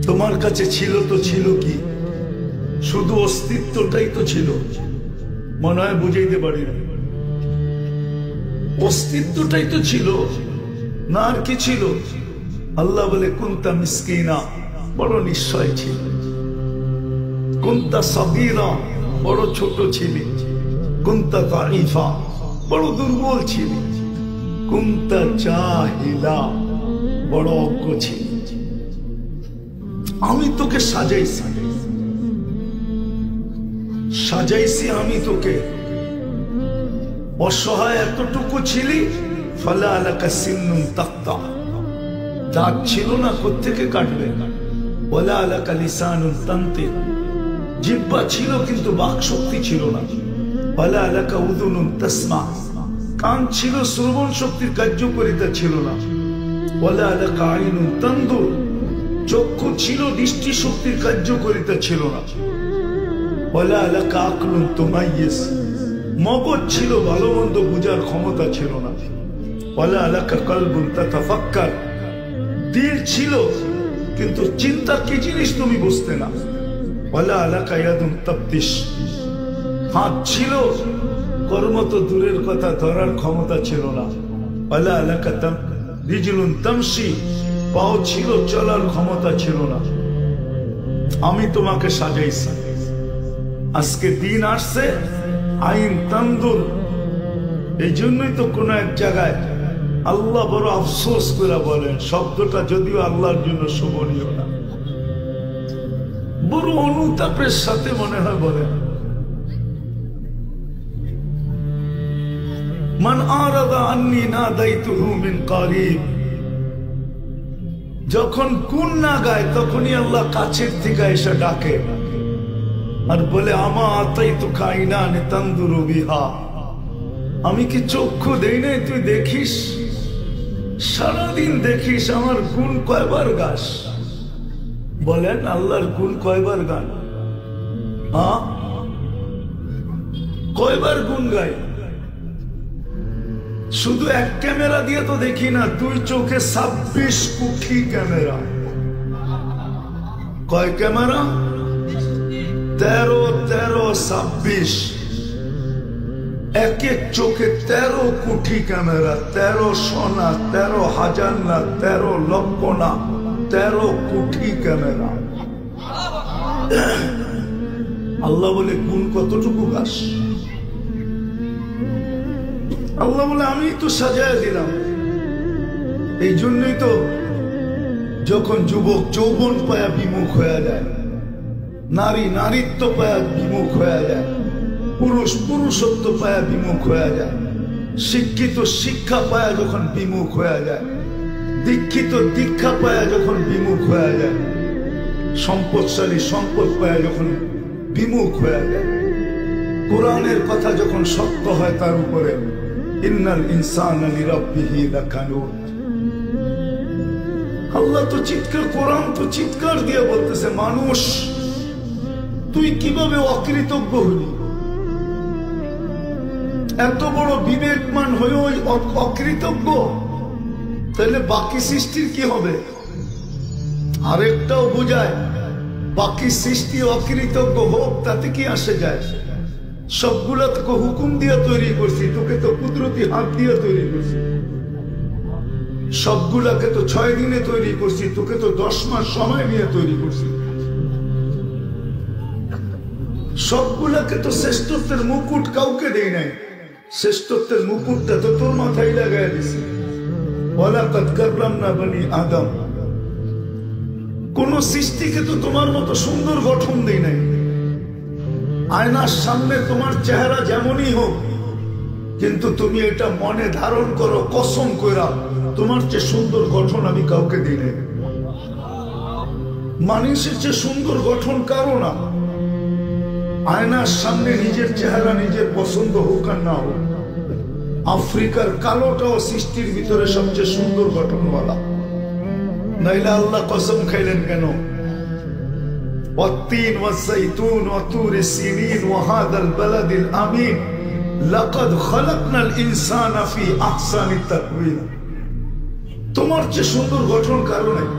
তোমার কাছে ছিল তো ছিল কি? শুধু অস্তিত্বটাই তো ছিল। মনে হয় বুঝাইতে পারি না। অস্তিত্বটাই তো ছিল না, আর কি ছিল? আল্লাহ বলে কুনতা মিসকিনা, বড় নিশ্চয় ছিল। কুনতা সাগীরা, বড় ছোট ছিলি। কুনতা দাঈফা, বড় দুর্বল ছিলি। কুনতা জাহিলা, বড় অজ্ঞ ছিলি। আমি তোকে সাজাইছি, সাজাইছি আমি তোকে। অসহায় এতটুকু ছিলি, ফালা আলাকা সিন্নুন তাক্তা, দাঁত ছিল না, কোত্থেকে কাটবে? ওয়ালা আলাকা লিসানুন তানতিক, জিহ্বা ছিল কিন্তু বাক শক্তি ছিল না। ওয়ালা আলাকা উযুনুন তাসমা, কান ছিল, শ্রবণ শক্তির কার্যকারিতা ছিল না। ওয়ালা আলাকা আইনুন তানদুর, চক্ষু ছিল, দৃষ্টি শক্তির কার্যকারিতা ছিল না। ওয়ালা আলাকা আকলুন তুমাইয়িজ, মগজ ছিল, ভালো মন্দ বুঝার ক্ষমতা ছিল না। ওয়ালা আলাকা কলবুন তাতাফাক্কার, দিল ছিল কিন্তু চিন্তা কি জিনিস তুমি বুঝতে না। ওয়ালা আলাকা ইয়াদুন তাবতিশ, হাত ছিল, কর্ম তো দূরের কথা, ধরার ক্ষমতা ছিল না। ওয়ালা আলাকা রিজলুন তামশি, পাও ছিল, চলার ক্ষমতা ছিল না। আমি তোমাকে সাজাইছি। আজকে দিন আসছে আইন তান্দুর, এই জন্যই তো কোন এক জায়গায় আল্লাহ বড় আফসোস করে বলেন, শব্দটা যদিও আল্লাহর জন্য শোভনীয় না, বড় অনুতাপের সাথে মনে হয় বলেন, মান আরাদা আন্নি নাদাইতুহু মিন কারিব, যখন গুণ না গায় তখনই আল্লাহ কাছের থেকে এসে ডাকে আর বলে আমা আতাইতুকা আইনান তানদুরু বিহা, আমি কি চক্ষু দেই নাই তুই দেখিস? সারাদিন দেখিস, আমার গুণ কয়বার গাস? বলেন আল্লাহর গুণ কয়বার গান? কয়বার গুণ গাই? শুধু এক ক্যামেরা দিয়ে তো দেখি না, তুই চোখে 26 কোটি ক্যামেরা। কয় ক্যামেরা? 13, 26, এক এক চোখে 13 কোটি ক্যামেরা। 1300 না, 13,000 না, 13 লক্ষ না, 13 কোটি ক্যামেরা। আল্লাহ বলে গুণ কতটুকু গাছ? আল্লাহ বলে আমি তো সাজায় দিলাম। এই জন্যই তো যখন যুবক যৌবন পায়া বিমুখ হয়ে যায়, নারী নারীত্ব পায়া বিমুখ হয়ে যায়, পুরুষ পুরুষত্ব পায়া বিমুখ হয়ে যায়, শিক্ষিত শিক্ষা পায়া যখন বিমুখ হয়ে যায়, দীক্ষিত দীক্ষা পায়া যখন বিমুখ হয়ে যায়, সম্পদশালী সম্পদ পায়া যখন বিমুখ হয়ে যায়, কোরআনের কথা যখন সত্য হয় তার উপরে, ইন্নাল ইনসানা লিরাব্বিহি লাকানুত। আল্লাহ তো চিৎকার, কোরআন তো চিৎকার দিয়ে বলতেছে, মানুষ তুই কিভাবে অকৃতজ্ঞ হলি? এত বড় বিবেকমান হয়েও অকৃতজ্ঞ, তাহলে বাকি সৃষ্টির কি হবে? আরেকটাও বোঝায়, বাকি সৃষ্টি অকৃতজ্ঞ হোক তাতে কি আসে যায়? সবগুলা তোকে হুকুম দিয়ে তৈরি করছি, তোকে তো কুদরতি হাত দিয়ে তৈরি করছি। সবগুলাকে তো 6 দিনে তৈরি করছি, তোকে তো 10 মাস সময় নিয়ে তৈরি করছি। সবগুলাকে তো শ্রেষ্ঠত্বের মুকুট কাউকে দেই নাই, শ্রেষ্ঠত্বের মুকুটটা তো তোর মাথায় লাগাই দিছি। ওয়ালাকাদ কাররামনা বনি আদম, কোন সৃষ্টিকে তো তোমার মতো সুন্দর গঠন দেই নাই। আয়নার সামনে তোমার চেহারা যেমনই হোক, কিন্তু তুমি এটা মনে ধারণ করো কসম কইরা, তোমার চেয়ে সুন্দর গঠন আমি কাউকে দিই নাই। মানুষের চেয়ে সুন্দর গঠন কারো না। আয়নার সামনে নিজের চেহারা নিজের পছন্দ হোক আর না হোক, আফ্রিকার কালোটাও সৃষ্টির ভিতরে সবচেয়ে সুন্দর গঠনওয়ালা। নাইলে আল্লাহ কসম খাইলেন কেন? والتين والزيتون وطور السينين وهذا البلد الأمين لقد خلقنا الإنسان في أحسن تقويم। তোমার চেয়ে সুন্দর গঠন কারো নাই।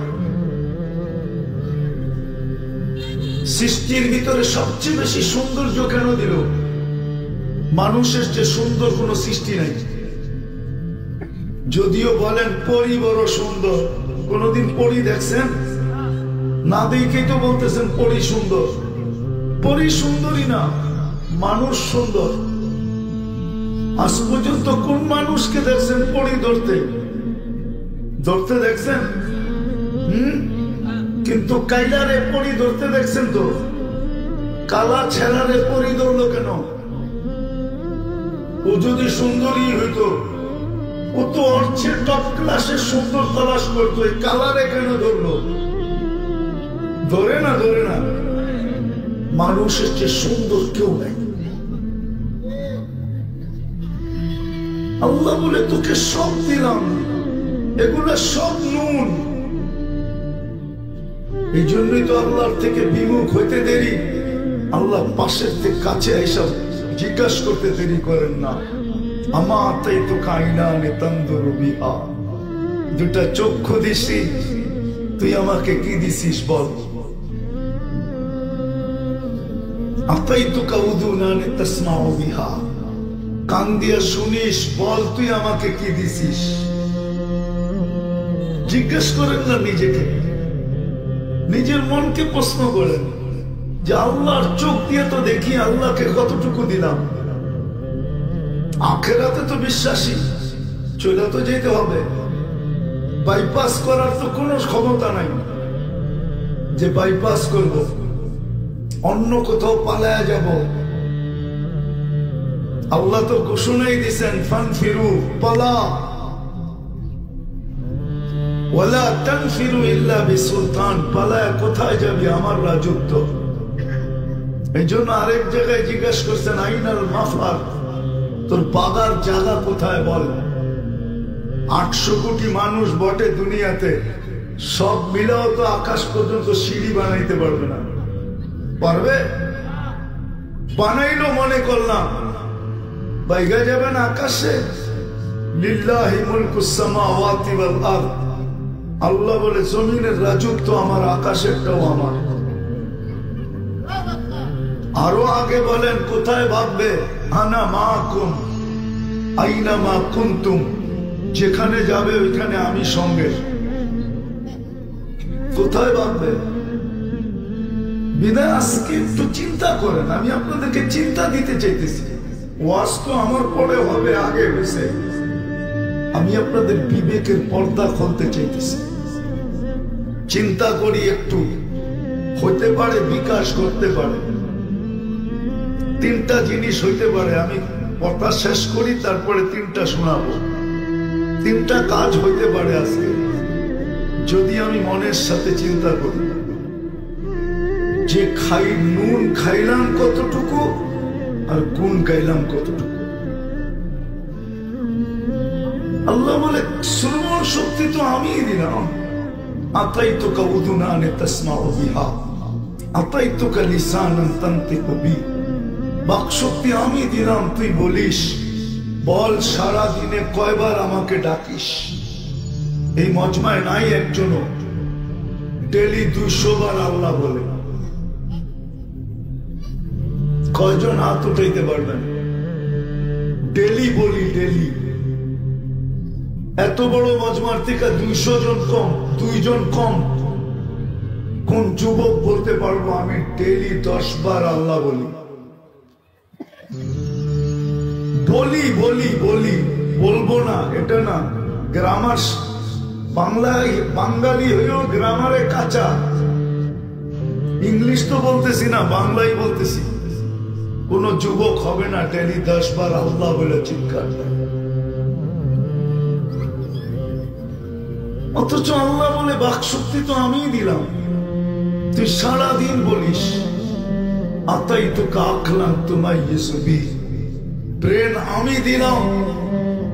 সৃষ্টির ভিতরে সবচেয়ে বেশি সৌন্দর্য কেন দিল? মানুষের চেয়ে সুন্দর কোন সৃষ্টি নাই। যদিও বলেন পরী বড় সুন্দর, কোনদিন পরী দেখছেন? না দেখেই তো বলতেছেন পরী সুন্দর। পরী সুন্দরী না, মানুষ সুন্দর। আজ পর্যন্ত কোন মানুষকে দেখছেন পরী ধরতে ধরতে দেখছেন? কিন্তু কাইলারে পরী ধরতে দেখছেন তো? কালা ছেলারে পরী ধরলো কেন? ও যদি সুন্দরী হইতো, ও তো অর্চের টপ ক্লাসের সুন্দর তালাশ করতো, কালারে কেন ধরলো? ধরে না, ধরে না। মানুষের চেয়ে সুন্দর কেউ নাই। আল্লাহ বলে তোকে সব দিলাম, এগুলা সব নুন। এই জন্যই তো আল্লাহর থেকে বিমুখ হইতে দেরি। আল্লাহ পাশের থেকে কাছে এইসব জিজ্ঞাসা করতে দেরি করেন না। আমা তাই তো কাইনা নেতান্দর বিহা, দুটা চক্ষু দিছি, তুই আমাকে কি দিছিস বল? আতাই তো কাউদুনানে তাসমাউ বিহা, কান দিয়া শুনিস, বল তুই আমাকে কি দিছিস? জিজ্ঞেস করেন না নিজেকে, নিজের মনকে প্রশ্ন করেন যে আল্লাহর চোখ দিয়ে তো দেখি আল্লাহকে কতটুকু দিলাম। আখেরাতে তো বিশ্বাসী, চলে তো যেতে হবে। বাইপাস করার তো কোনো ক্ষমতা নাই যে বাইপাস করব, অন্য কোথাও পালায়া যাব। আল্লাহ তো ঘোষণাই দিয়েছেন ফানফিরু, পালা, ওয়ালা তানফিরু ইল্লা বিসুলতান, পালায়া কোথায় যাবি? আমার রাজত্ব। এই জন্য আরেক জায়গায় জিজ্ঞাসা করছেন আইনাল মাফার, তোর পাগার জায়গা কোথায় বল? 800 কোটি মানুষ বটে দুনিয়াতে, সব মিলাও তো আকাশ পর্যন্ত সিঁড়ি বানাইতে পারবে না। পারবে? বানাইলো মনে করলাম, বাইগা যাবেন আকাশে। লিল্লাহি মুলকুস সামাওয়াতি ওয়াল আরদ, আল্লাহ বলে জমিনের রাজত্ব আমার, আকাশেরটাও আমার। আরো আগে বলেন কোথায় ভাববে? আনা মাকুম আইনা মা কুনতুম, যেখানে যাবে ওইখানে আমি সঙ্গে। কোথায় ভাববে? বিদায় আজকে একটু চিন্তা করেন। আমি আপনাদেরকে চিন্তা দিতে চাইতেছি। ওয়াজ তো আমার পরে হবে, আগে হয়েছে। আমি আপনাদের বিবেকের পর্দা খুলতে চাইতেছি। চিন্তা করি একটু, হইতে পারে বিকাশ করতে পারে। 3টা জিনিস হইতে পারে। আমি কথা শেষ করি, তারপরে 3টা শোনাবো। 3টা কাজ হইতে পারে আজকে, যদি আমি মনের সাথে চিন্তা করি যে নুন খাইলাম কতটুকু আর গুণ গাইলাম কতটুকু। আল্লাহ বলে শ্রবণ শক্তি তো আমিই দিলাম। আতাইতুকা উযুনান তাসমাউ বিহা, আতাইতুকা লিসানান তানতিকু বি, বাক শক্তি আমি দিলাম, তুই বলিস। বল সারা দিনে কয়বার আমাকে ডাকিস? এই মজমায় নাই একজনও ডেলি 200 বার আল্লাহ বলে। কয়জন হাত উঠাইতে পারবেন? ডেলি বলি, ডেলি। এত বড় মজমার থেকে 200 জন কম, 2 জন কম। কোন যুবক বলতে পারবো আমি ডেলি 10 বার আল্লাহ বলি? বলি বলি বলি, বলবো না এটা না। গ্রামার বাংলায়, বাঙালি হয়েও গ্রামারে কাঁচা। ইংলিশ তো বলতেছি না, বাংলাই বলতেছি। কোন যুবক হবে না ডেলি 10 বার আল্লাহ বলে চিৎকার দেয়, অথচ আল্লাহ বলে বাক শক্তি তো আমিই দিলাম, তুই সারাদিন বলিস আতাই তো কাকলাম তোমায় ইয়েসুবি, ব্রেন আমি দিলাম,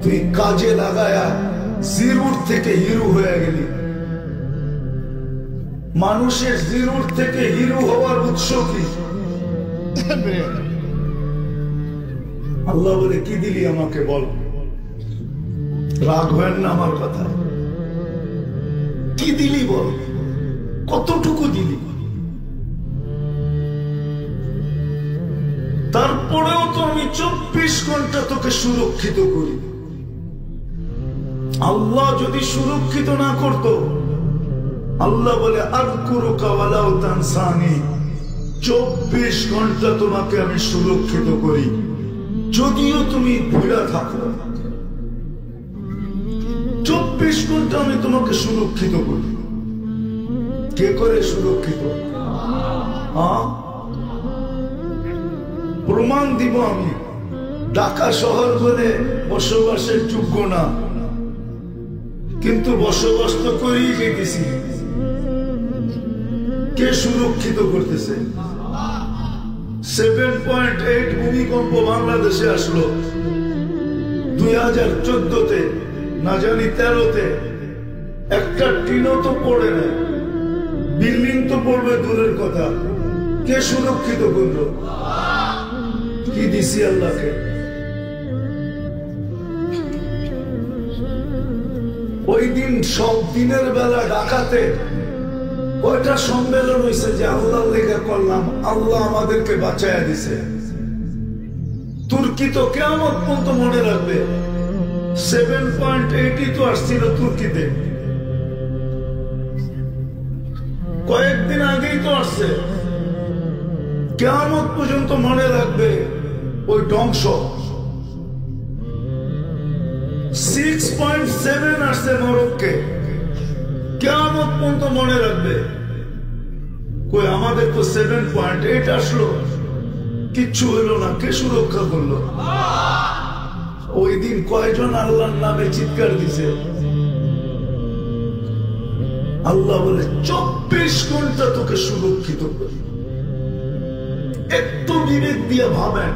তুই কাজে লাগায়া জিরোর থেকে হিরো হয়ে গেলি। মানুষের জিরোর থেকে হিরো হওয়ার উৎস কি? আল্লাহ বলে কি দিলি আমাকে বল, রাগ হয় না আমার কথা, কি দিলি বল, কতটুকু দিলি? তারপরেও তো আমি 24 ঘন্টা তোকে সুরক্ষিত করি। আল্লাহ যদি সুরক্ষিত না করত, আল্লাহ বলে আযকুরুকা ওয়ালাউ তানসানি, 24 ঘন্টা তোমাকে আমি সুরক্ষিত করি, যদিও তুমি ভুলে থাকো। 24 ঘন্টা আমি তোমাকে সুরক্ষিত করি। কে করে সুরক্ষিত? প্রমাণ দিব আমি। ঢাকা শহর বলে বসবাসের যোগ্য না, কিন্তু বসবাস তো করেই যেতেছি। কে সুরক্ষিত করতেছে? 7.8 ভূমিকম্প বাংলাদেশে আসলো 2014-তে, না জানি 13-তে। একটা টিনও তো পড়ে না, বিল্ডিং তো পড়বে দূরের কথা। কে সুরক্ষিত করলো? কি দিছি আল্লাহকে? ওই দিন সব দিনের বেলা ঢাকাতে কয়টা সম্মেলন হয়েছে যে আল্লাহর লেগে করলাম, আল্লাহ আমাদেরকে বাঁচাইয়া দিছে। তুর্কি তো কিয়ামত পর্যন্ত মনে রাখবে। 7.8 তো আসছিল তুর্কিতে, কয়েকদিন আগেই তো আসছে। কিয়ামত পর্যন্ত মনে রাখবে ওই ধ্বংস। 6.7 আসছে মরক্কে, কিয়ামত পর্যন্ত মনে রাখবে। কই আমাদের তো 7.8 আসলো, কিচ্ছু হইল না। কে সুরক্ষা করলো? ওই দিন কয়জন আল্লাহর নামে চিৎকার দিছে? আল্লাহ বলে 24 ঘন্টা তোকে সুরক্ষিত করি। একটু বিবেক দিয়ে ভাবেন,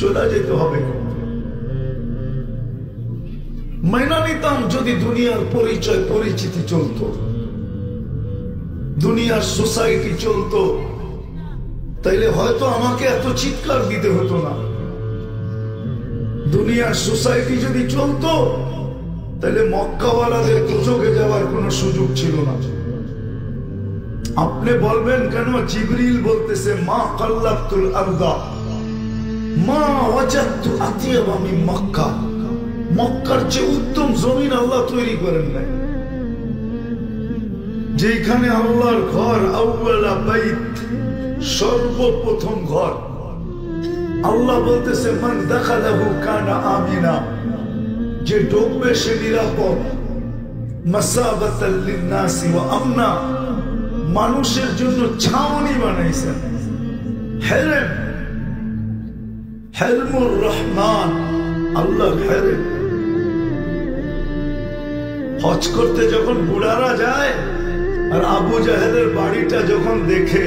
চলে যেতে হবে। মাইনা নিতাম যদি দুনিয়ার পরিচয় পরিচিতি চলতো, দুনিয়ার সোসাইটি চলতো, তাইলে হয়তো আমাকে এত চিৎকার দিতে হতো না। দুনিয়ার সোসাইটি যদি চলতো, তাহলে মক্কাওয়ালাদের দুজকে যাওয়ার কোনো সুযোগ ছিল না। আপনি বলবেন কেন? জিবরিল বলতেছে মা কাল্লাতুল আরদা মা ওয়াজাদতু আতিয়াবা মিন মক্কা। মক্কার চেয়ে উত্তম জমিন আল্লাহ তৈরি করেন নাই। যেখানে আল্লাহর ঘর, আউয়ালা বাইত, সর্বপ্রথম ঘর। আল্লাহ বলতেছে মান দাখালাহু কানা আমিনা, যে ঢুকবে সে নিরাপদ। মাসাবাতাল লিন্নাসি ওয়া আমনা, মানুষের জন্য ছাউনি বানাইছেন। হেরেম, হেরমুর রহমান, আল্লাহর হেরেম। হজ করতে যখন বুড়ারা যায় আর আবু জাহেলের বাড়িটা যখন দেখে,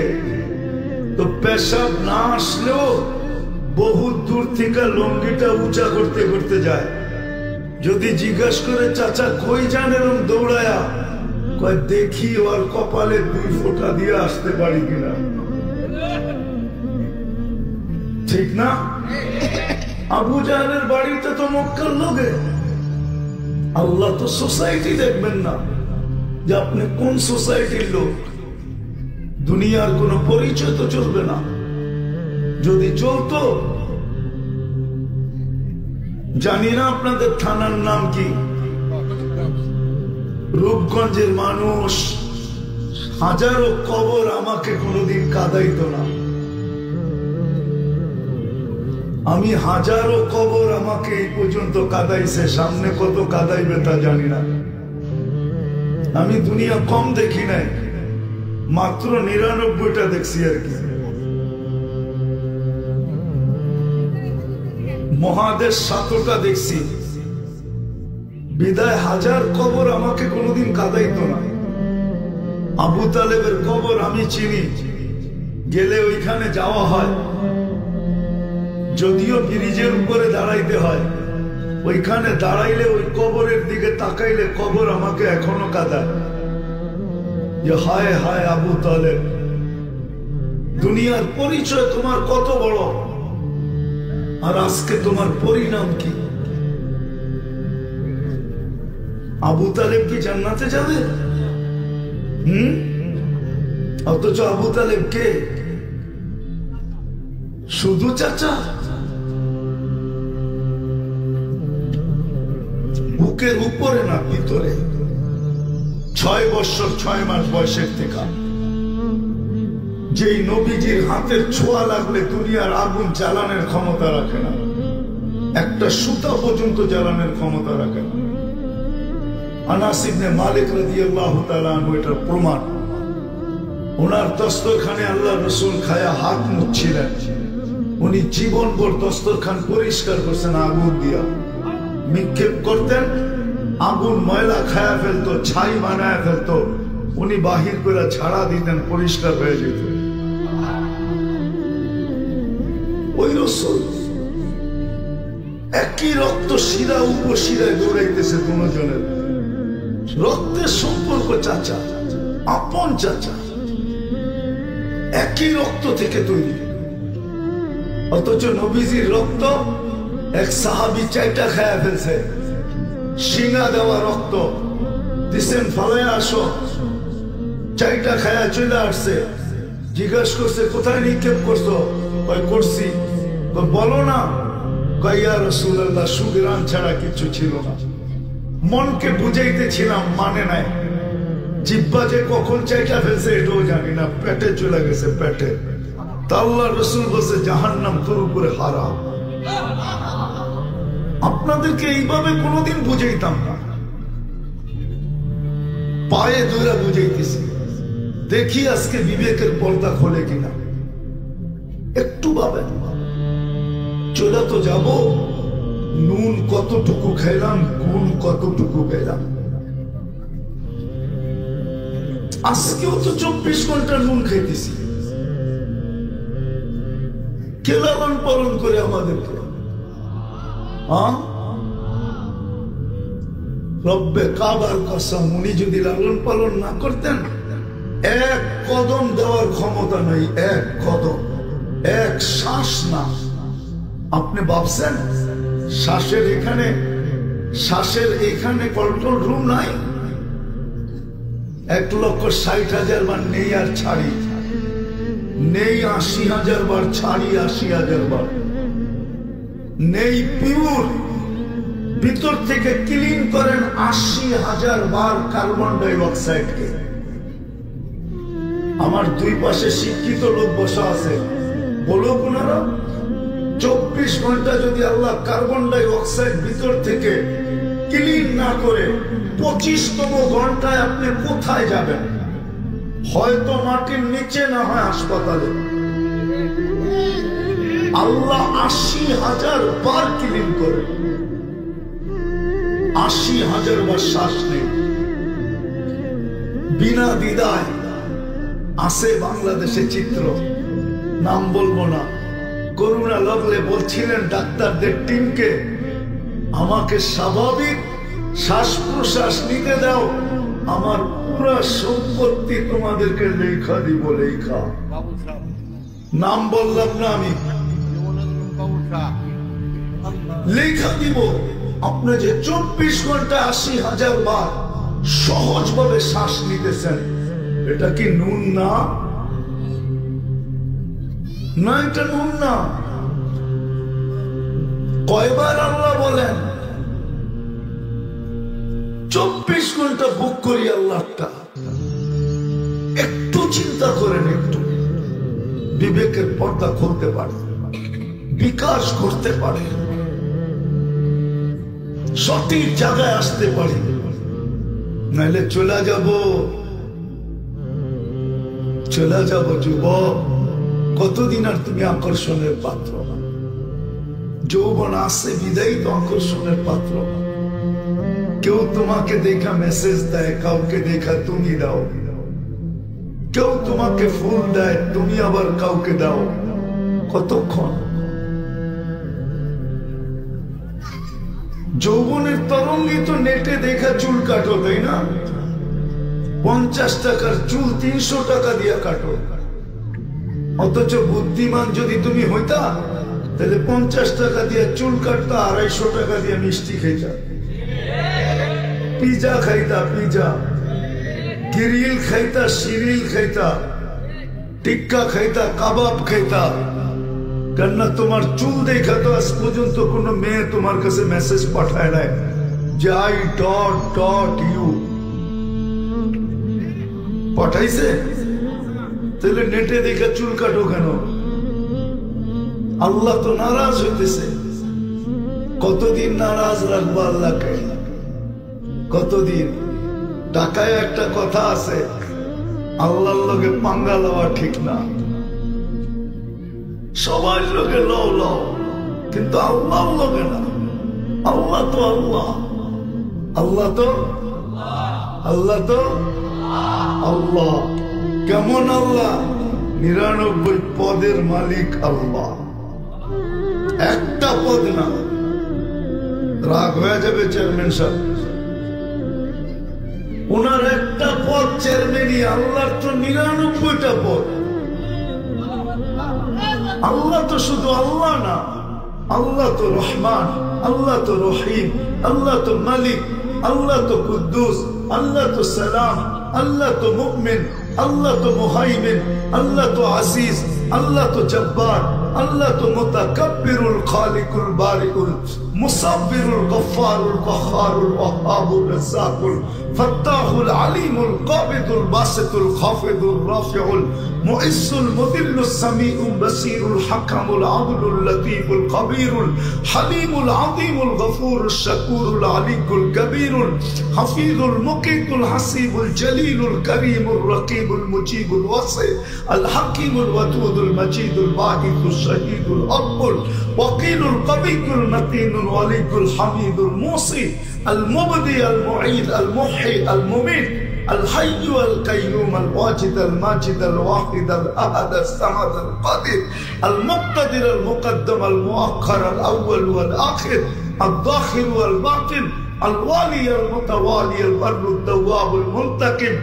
তো পেশাব না আসলেও বহুত দূর থেকে লঙ্গিটা উঁচা করতে করতে যায়। যদি জিজ্ঞাসা করে চাচা কই যান, এরকম দৌড়ায়া কয় দেখি ওর কপালে 2 ফোঁটা দিয়ে আসতে পারি কিনা। ঠিক না? আবু জাহেলের বাড়িতে তো মক্কার লোকে। আল্লাহ তো সোসাইটি দেখবেন না যে আপনি কোন সোসাইটির লোক। দুনিয়ার কোন পরিচয় তো চলবে না। যদি চলতো, জানি না আপনাদের থানার নাম কি, রূপগঞ্জের মানুষ হাজারো কবর আমাকে কোনোদিন কাঁদাইতো না। আমি হাজারো কবর আমাকে এই পর্যন্ত কাঁদাইছে, সামনে কত কাঁদাইবে তা জানি না। আমি দুনিয়া কম দেখি নাই, মাত্র 99টা দেখছি আর কি। মহাদেশ 7টা দেখছি, বিদায় হাজার কবর আমাকে কোনোদিন কাঁদাইতো না। আবু তালেবের কবর আমি চিনি, গেলে ওইখানে যাওয়া হয়, যদিও ব্রিজের উপরে দাঁড়াইতে হয়। ওইখানে দাঁড়াইলে ওই কবরের দিকে তাকাইলে কবর আমাকে এখনো কাঁদায় যে হায় হায় আবু তালেব, দুনিয়ার পরিচয় তোমার কত বড়, আর আজকে তোমার পরিণাম কি? আবু তালেব কি জান্নাতে যাবে? অথচ আবু তালেব কে? শুধু চাচা? বুকের উপরে না ভিতরে? 6 বছর 6 মাস বয়সের থেকে যেই নবীজির হাতের ছোঁয়া লাগলে দুনিয়ার আগুন জ্বালানোর ক্ষমতা রাখে না, একটা সুতা পর্যন্ত জ্বালানোর ক্ষমতা রাখে না। আনাস ইবনে মালিক রাদিয়াল্লাহু তাআলা আনহু এটার প্রমাণ। ওনার দস্তরখানে আল্লাহ রাসূল খায়া হাত মুছছিলেন, উনি জীবনভর দস্তরখান পরিষ্কার করছেন আগুন দিয়া, নিক্ষেপ করতেন, আগুন ময়লা খায়া ফেলতো, ছাই বানায় ফেলতো, উনি বাহির করে ছাড়া দিতেন, পরিষ্কার হয়ে যেত। ওই রাসূল একই রক্ত শিরা উপশিরায় দৌড়াইতেছে, দুজনের রক্তের সম্পর্ক, চাচা, আপন চাচা, একই রক্ত থেকে তৈরি। অথচ নবীজির রক্ত এক সাহাবী চাইটা খায়া ফেলছে, শিঙা দেওয়া রক্ত দিছেন, ফালায় আসো, চাইটা খায়া চলে আসছে। জিজ্ঞাসা করছে কোথায় নিক্ষেপ করছো? কয় করছি। বলো না। কয় ইয়া রাসূলুল্লাহ, সুগরান ছাড়া কিছু ছিল না। মনকে বুঝাইতেছিলাম, মানে নাই। জিহ্বা যে কখন চাইটা ফেলছে এটাও জানি না, পেটে চলে গেছে, পেটে। তা আল্লাহ রাসূল বলছে জাহান্নাম তোর উপরে হারাম। আপনাদেরকে এইভাবে কোনোদিন বুঝাইতাম না, পায়ে ধরে বুঝাইতেছি। দেখি আজকে বিবেকের পর্দা খোলে কিনা। একটু ভাবেন, চলে তো যাব, নুন কতটুকু খাইলাম, গুণ কতটুকু পেলাম। আজকেও তো 24 ঘন্টা নুন খাইতেছি। কে লালন পালন করে আমাদেরকে? রব্বে কাবার কসম, উনি যদি লালন পালন না করতেন, এক কদম দেওয়ার ক্ষমতা নাই, এক কদম, এক শ্বাস না। আপনি ভাবছেন শ্বাসের এখানে কন্ট্রোল রুম নাই? 1,60,000 বার নেই আর ছাড়ি, নেই 80,000 বার ছাড়ি, 80,000 বার নেই পিওর, ভিতর থেকে ক্লিন করেন 80,000 বার কার্বন ডাই অক্সাইডকে। আমার দুই পাশে শিক্ষিত লোক বসা আছে, বলো ওনারা 24 ঘন্টা যদি আল্লাহ কার্বন ডাই অক্সাইড ভিতর থেকে ক্লিন না করে 25তম ঘন্টায় আপনি কোথায় যাবেন? হয়তো মাটির নিচে, না হয় হাসপাতালে। আল্লাহ 80,000 বার ক্লিন করে, 80,000 বার শ্বাস নেই বিনা দ্বিধায়। আছে বাংলাদেশে চিত্র, নাম বলবো না। করুণা লাগলে বলছিলেন ডাক্তারদের টিমকে, আমাকে স্বাভাবিক শ্বাস প্রশ্বাস নিতে দাও, আমার পুরো সম্পত্তি তোমাদেরকে লেখা দিব, লেখা। নাম বললাম না আমি, লেখা দিব। আপনি যে 24 ঘন্টা 80,000 বার সহজভাবে শ্বাস নিতেছেন, এটা কি নুন না? না, এটা নুন না। কয়বার আল্লাহ বলেন 24 ঘন্টা বুক করি আল্লাহটা। একটু চিন্তা করেন, একটু বিবেকের পর্দা খুলতে পারে, বিকাশ করতে পারে, সঠিক জায়গায় আসতে পারি, নাইলে চলে যাব যুবক। কতদিন আর তুমি আকর্ষণের পাত্র? যৌবন আছে বিদায়ী তো আকর্ষণের পাত্র। কেউ তোমাকে দেখা মেসেজ দেয়, কাউকে দেখা তুমি দাও। কেউ তোমাকে ফুল দেয়, তুমি আবার কাউকে দাও। কতক্ষণ? যৌবনের তরঙ্গই তো নেটে দেখা চুল কাটো, তাই না? 50 টাকার চুল 300 টাকা দিয়া কাটো। অথচ বুদ্ধিমান যদি তুমি হইতা তাহলে 50 টাকা দিয়ে চুল কাটতা, 250 টাকা দিয়ে মিষ্টি খাইতা, পিজা খাইতা, পিজা গ্রিল খাইতা, সিরিল খাইতা, টিক্কা খাইতা, কাবাব খাইতা। কেননা তোমার চুল দেখা তো আজ পর্যন্ত কোন মেয়ে তোমার কাছে মেসেজ পাঠায় নাই যে আই ডট ডট ইউ পাঠাইছে? তাহলে নেটে দেখে চুল কাটো কেন? আল্লাহ তো নারাজ হইতেছে। কতদিন নারাজ রাখবো আল্লাহকে? কতদিন? ঢাকায় একটা কথা আছে, আল্লাহর লোকে পাঙ্গা লওয়া ঠিক না। সবার লোকে লও লও, কিন্তু আল্লাহর লোকে না। আল্লাহ তো আল্লাহ, আল্লাহ তো আল্লাহ তো আল্লাহ। কেমন আল্লাহ? 99 পদের মালিক আল্লাহ, একটা পদ না। রাগ হয়ে যাবে চেয়ারম্যান সাহেব, ওনার একটা পদ চেয়ারম্যানই, আল্লাহর তো 99টা পদ। আল্লাহ তো শুধু আল্লাহ না, আল্লাহ তো রহমান, আল্লাহ তো রহিম, আল্লাহ তো মালিক, আল্লাহ তো কুদ্দুস, আল্লাহ তো সালাম, আল্লাহ তো মুমিন, আল্লাহ তো মুহাইমিন, আল্লাহ তো আসিস, আল্লাহ তো জব্বার, আল্লাহ তো মুতাকাব্বিরুল খালিকুল বারিকুল মুসাব্বিরুল গফফারুল কহ্হারুল ওয়াহ্হাবুর রাজ্জাকুল ফাত্তাহুল আলিমুল কাবিদুল বাসিতুল খাফিদুল রাফিউল মুইসুল মুদিল্লুস সামিউল বাসিরুল হাকামুল আদলুল লতীফুল কবীরুল হালিমুল আযীমুল গফুরুশ শাকুরুল আলিকুল কবীরুল হাফিজুল মুকিতুল হাসিবুল জলিলুল করিমুর রকিবুল মুজিবুল ওয়াসি আল হাকিমুল ওয়াদুদুল মজিদুল বাহিদুল শহীদুল আব্বুল ওয়াকিলুল কবিকুল মতিনুল ওয়ালিকুল হামিদুল মুসি আল মুবদি আল মুঈদ আল মুহয়ি আল মুমিত الحي القيوم الواجد الماجد الواحد الأحد الصمد القادر المقتدر المقدم المؤخر الأول والآخر الظاهر والباطن الوالي المتوالي البر التواب المنتقم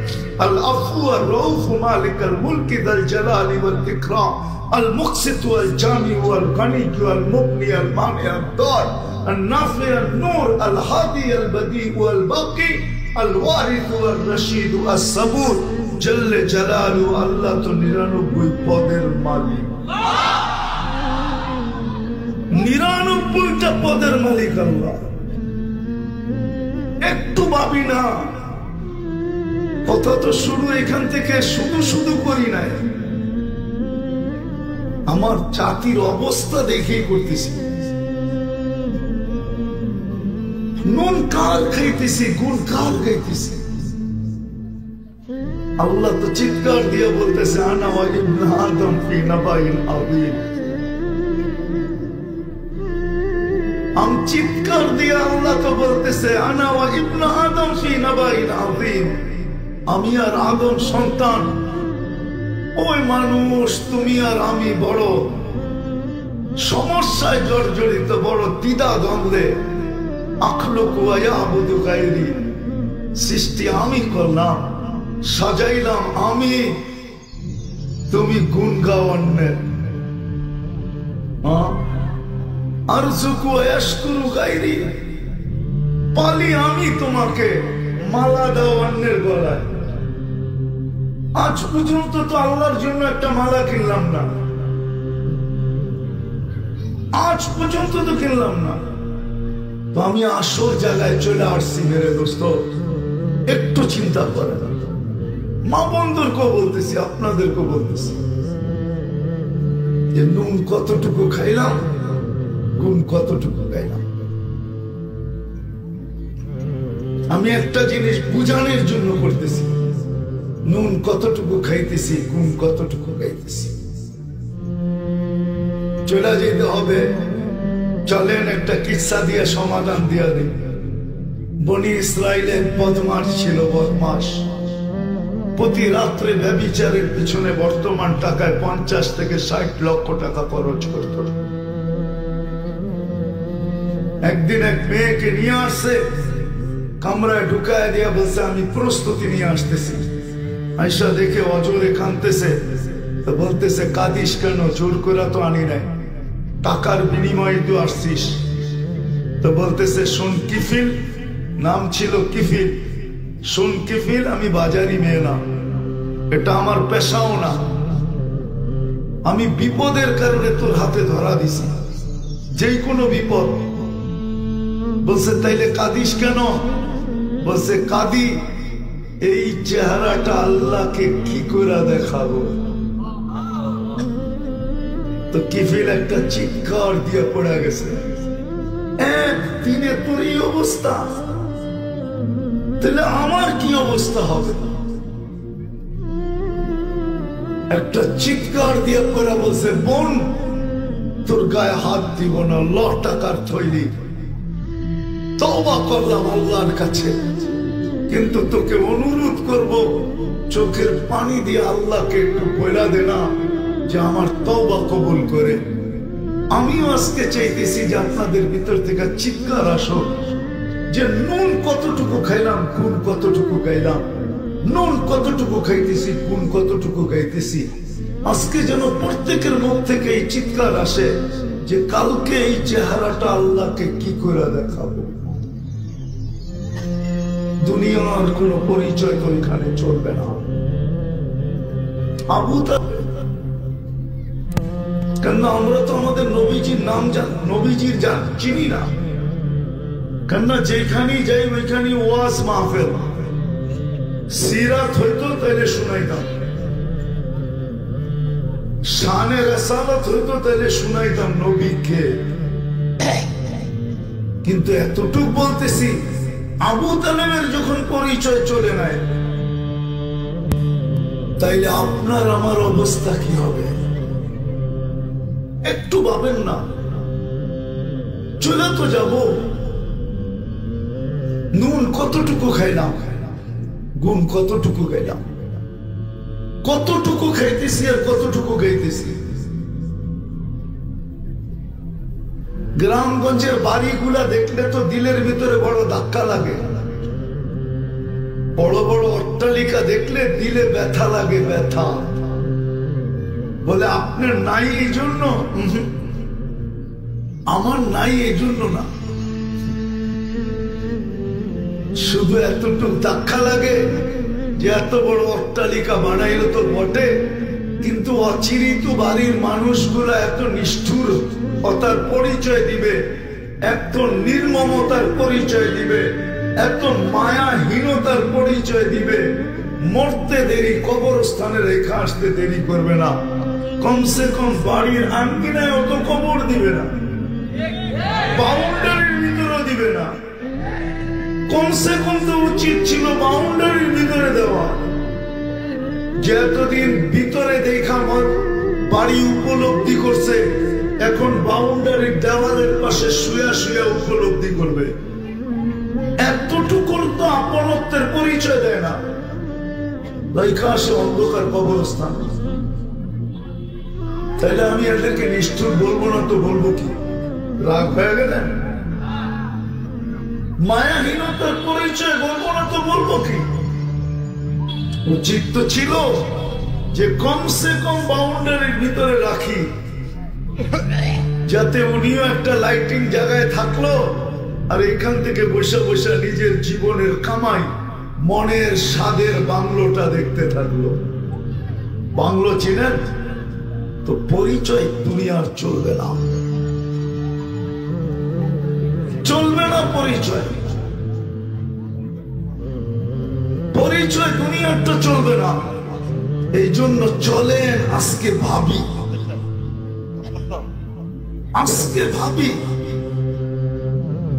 العفو الرؤوف مالك الملك ذا الجلال والإكرام المقسط والجامع والغني والمغني المانع الضار النافع النور الهادي البديع والباقي الوارث والرشيد الصبور جل جلاله الله তো 99 পদের মালিক, 99টা পদের মালিক আল্লাহ। একটু ভাবি না, কথা তো শুরু এখান থেকে শুধু শুধু করি নাই। আমার জাতির অবস্থা দেখেই করতেছি। নুন কার খাইতেছি, গুণ কার খাইতেছি। আল্লাহ তো চিৎকার দিয়ে বলতেছে আনা ওয়া ইবনে আদম ফি নাবাইন আযীম। আমি চিৎকার দিয়ে আল্লাহ তো বলতেছে আনা ওয়া ইবনে আদম ফি নাবাইন আযীম। আমি আর আদম সন্তান, ওই মানুষ তুমি আর আমি বড় সমস্যায় জর্জরিত, বড় দ্বিধা দ্বন্দ্বে। আখলুকু ওয়া ইয়াবুদু গায়রি, সৃষ্টি আমি করলাম, সাজাইলাম আমি, তুমি গুণ গাও অন্যের। আরযুকু ওয়া ইয়াশকুরু গায়রি, পালি আমি তোমাকে, মালা দাও অন্যের গলায়। আজ পর্যন্ত তো আল্লাহর জন্য একটা মালা কিনলাম না, আজ পর্যন্ত তো কিনলাম না। তো আমি আসল জায়গায় চলে আসছি মেরে দোস্ত, একটু চিন্তা করেন। মা বন্ধুরকেও বলতেছি, আপনাদেরকেও বলতেছি যে নুন কতটুকু খাইলাম, গুণ কতটুকু খাইলাম। আমি একটা জিনিস বুঝানোর জন্য করতেছি, নুন কতটুকু খাইতেছি, গুণ কতটুকু খাইতেছি। চলে যেতে হবে চলেন একটা কিচ্ছা দিয়ে সমাধান দিয়া দিই। বনি ইসরায়েলের বদমাস ছিল, বদমাস। প্রতি রাত্রে ব্যভিচারের পিছনে বর্তমান টাকায় 50 থেকে 60 লক্ষ টাকা খরচ করত। একদিন এক মেয়েকে নিয়ে আসছে, কামরায় ঢুকায় দিয়া বলছে আমি প্রস্তুতি নিয়ে আসতেছি। আয়সা দেখে অজরে কাঁদতেছে, তো বলতেছে কাঁদিস কেন? জোর করে তো আনি নাই, টাকার বিনিময়ে তো আসছিস। তো বলতেছে শোন কিফিল, নাম ছিল কিফিল, শোন কিফিল, আমি বাজারি মেয়ে না, এটা আমার পেশাও না, আমি বিপদের কারণে তোর হাতে ধরা দিছি, যেই কোনো বিপদ। বলছে তাইলে কাঁদিস কেন? বলছে কাঁদি এই চেহারাটা আল্লাহকে কি করে দেখাবো। তো কিফিল একটা চিৎকার দিয়ে পড়ে গেছে, একদিনে তোর এই অবস্থা, তাহলে আমার কি অবস্থা হবে? একটা চিৎকার দিয়ে পড়ে বলছে বোন, তোর গায়ে হাত দিব না, টাকার থৈলি, তওবা করলাম আল্লাহর কাছে, কিন্তু তোকে অনুরোধ করব চোখের পানি দিয়ে আল্লাহকে একটু বইলা দে না যে আমার তওবা কবুল করে। আমিও আজকে চাইতেছি যে আপনাদের ভিতর থেকে চিৎকার আসো যে নুন কতটুকু খাইলাম, গুণ কতটুকু গাইলাম, নুন কতটুকু খাইতেছি, গুণ কতটুকু গাইতেছি। আজকে যেন প্রত্যেকের মুখ থেকে এই চিৎকার আসে যে কালকে এই চেহারাটা আল্লাহকে কি করে দেখাবো। দুনিয়ার কোন পরিচয় তো এখানে চলবে না। আবু কেন আমরা তো আমাদের নবীজির নাম নবীজির চিনি না, কেন যেখানেই যাই ওইখানে ওয়াজ মাহফিল, সিরাত হইতো তাইলে শুনাইতাম, শানে রাসালাত হইতো তাইলে শুনাইতাম নবীকে। কিন্তু এতটুক বলতেছি, আবু তালেবের যখন পরিচয় চলে নাই, তাইলে আপনার আমার অবস্থা কি হবে? একটু ভাবেন না, চলে তো যাব। নুন কতটুকু খাইলাম, গুণ কতটুকু গাইলাম, কতটুকু খাইতেছি আর কতটুকু গাইতেছি। গ্রামগঞ্জের বাড়িগুলা দেখলে তো দিলের ভিতরে বড় ধাক্কা লাগে, বড় বড় অট্টালিকা দেখলে দিলে ব্যথা লাগে, ব্যথা। বলে আপনার নাই এই জন্য, আমার নাই এই জন্য না, শুধু এতটুকু ধাক্কা লাগে যে এত বড় অট্টালিকা বানাইলো তো বটে, কিন্তু অচিরিত বাড়ির মানুষগুলা এত নিষ্ঠুর তার পরিচয় দিবে, এত নির্মমতার পরিচয় দিবে, এত মায়াহীনতার পরিচয় দিবে। মরতে দেরি, কবরস্থানে রেখা আসতে দেরি করবে না, কমসে কম বাড়ির আঙ্গিনায় অত কবর দিবে না, বাউন্ডারির ভিতরে দিবে না। কমসে কম তো উচিত ছিল বাউন্ডারির ভিতরে দেওয়া। যে এতদিন ভিতরে দেখা বাড়ি উপলব্ধি করছে, এখন বাউন্ডারির দেওয়ালের পাশে শুয়া শুয়া উপলব্ধি করবে। এতটুকুর তো আপনত্বের পরিচয় দেয় না, লেখা আসে অন্ধকার কবরস্থান। তাইলে আমি এদেরকে নিষ্ঠুর বলবো না তো বলবো কি? রাগ হয়ে গেলেন? মায়াহীনতার পরিচয় বলবো না তো বলবো কি? উচিত তো ছিল যে কমসে কম বাউন্ডারির ভিতরে রাখি, যাতে উনিও একটা লাইটিং জায়গায় থাকলো, আর এখান থেকে বসে বসে নিজের জীবনের কামাই, মনের স্বাদের বাংলোটা দেখতে থাকলো। বাংলো চিনেন তো? পরিচয় দুনিয়ার চলবে না, চলবে না পরিচয়, পরিচয় দুনিয়ার তো চলবে না। এই জন্য চলেন আজকে ভাবি, আজকে ভাবি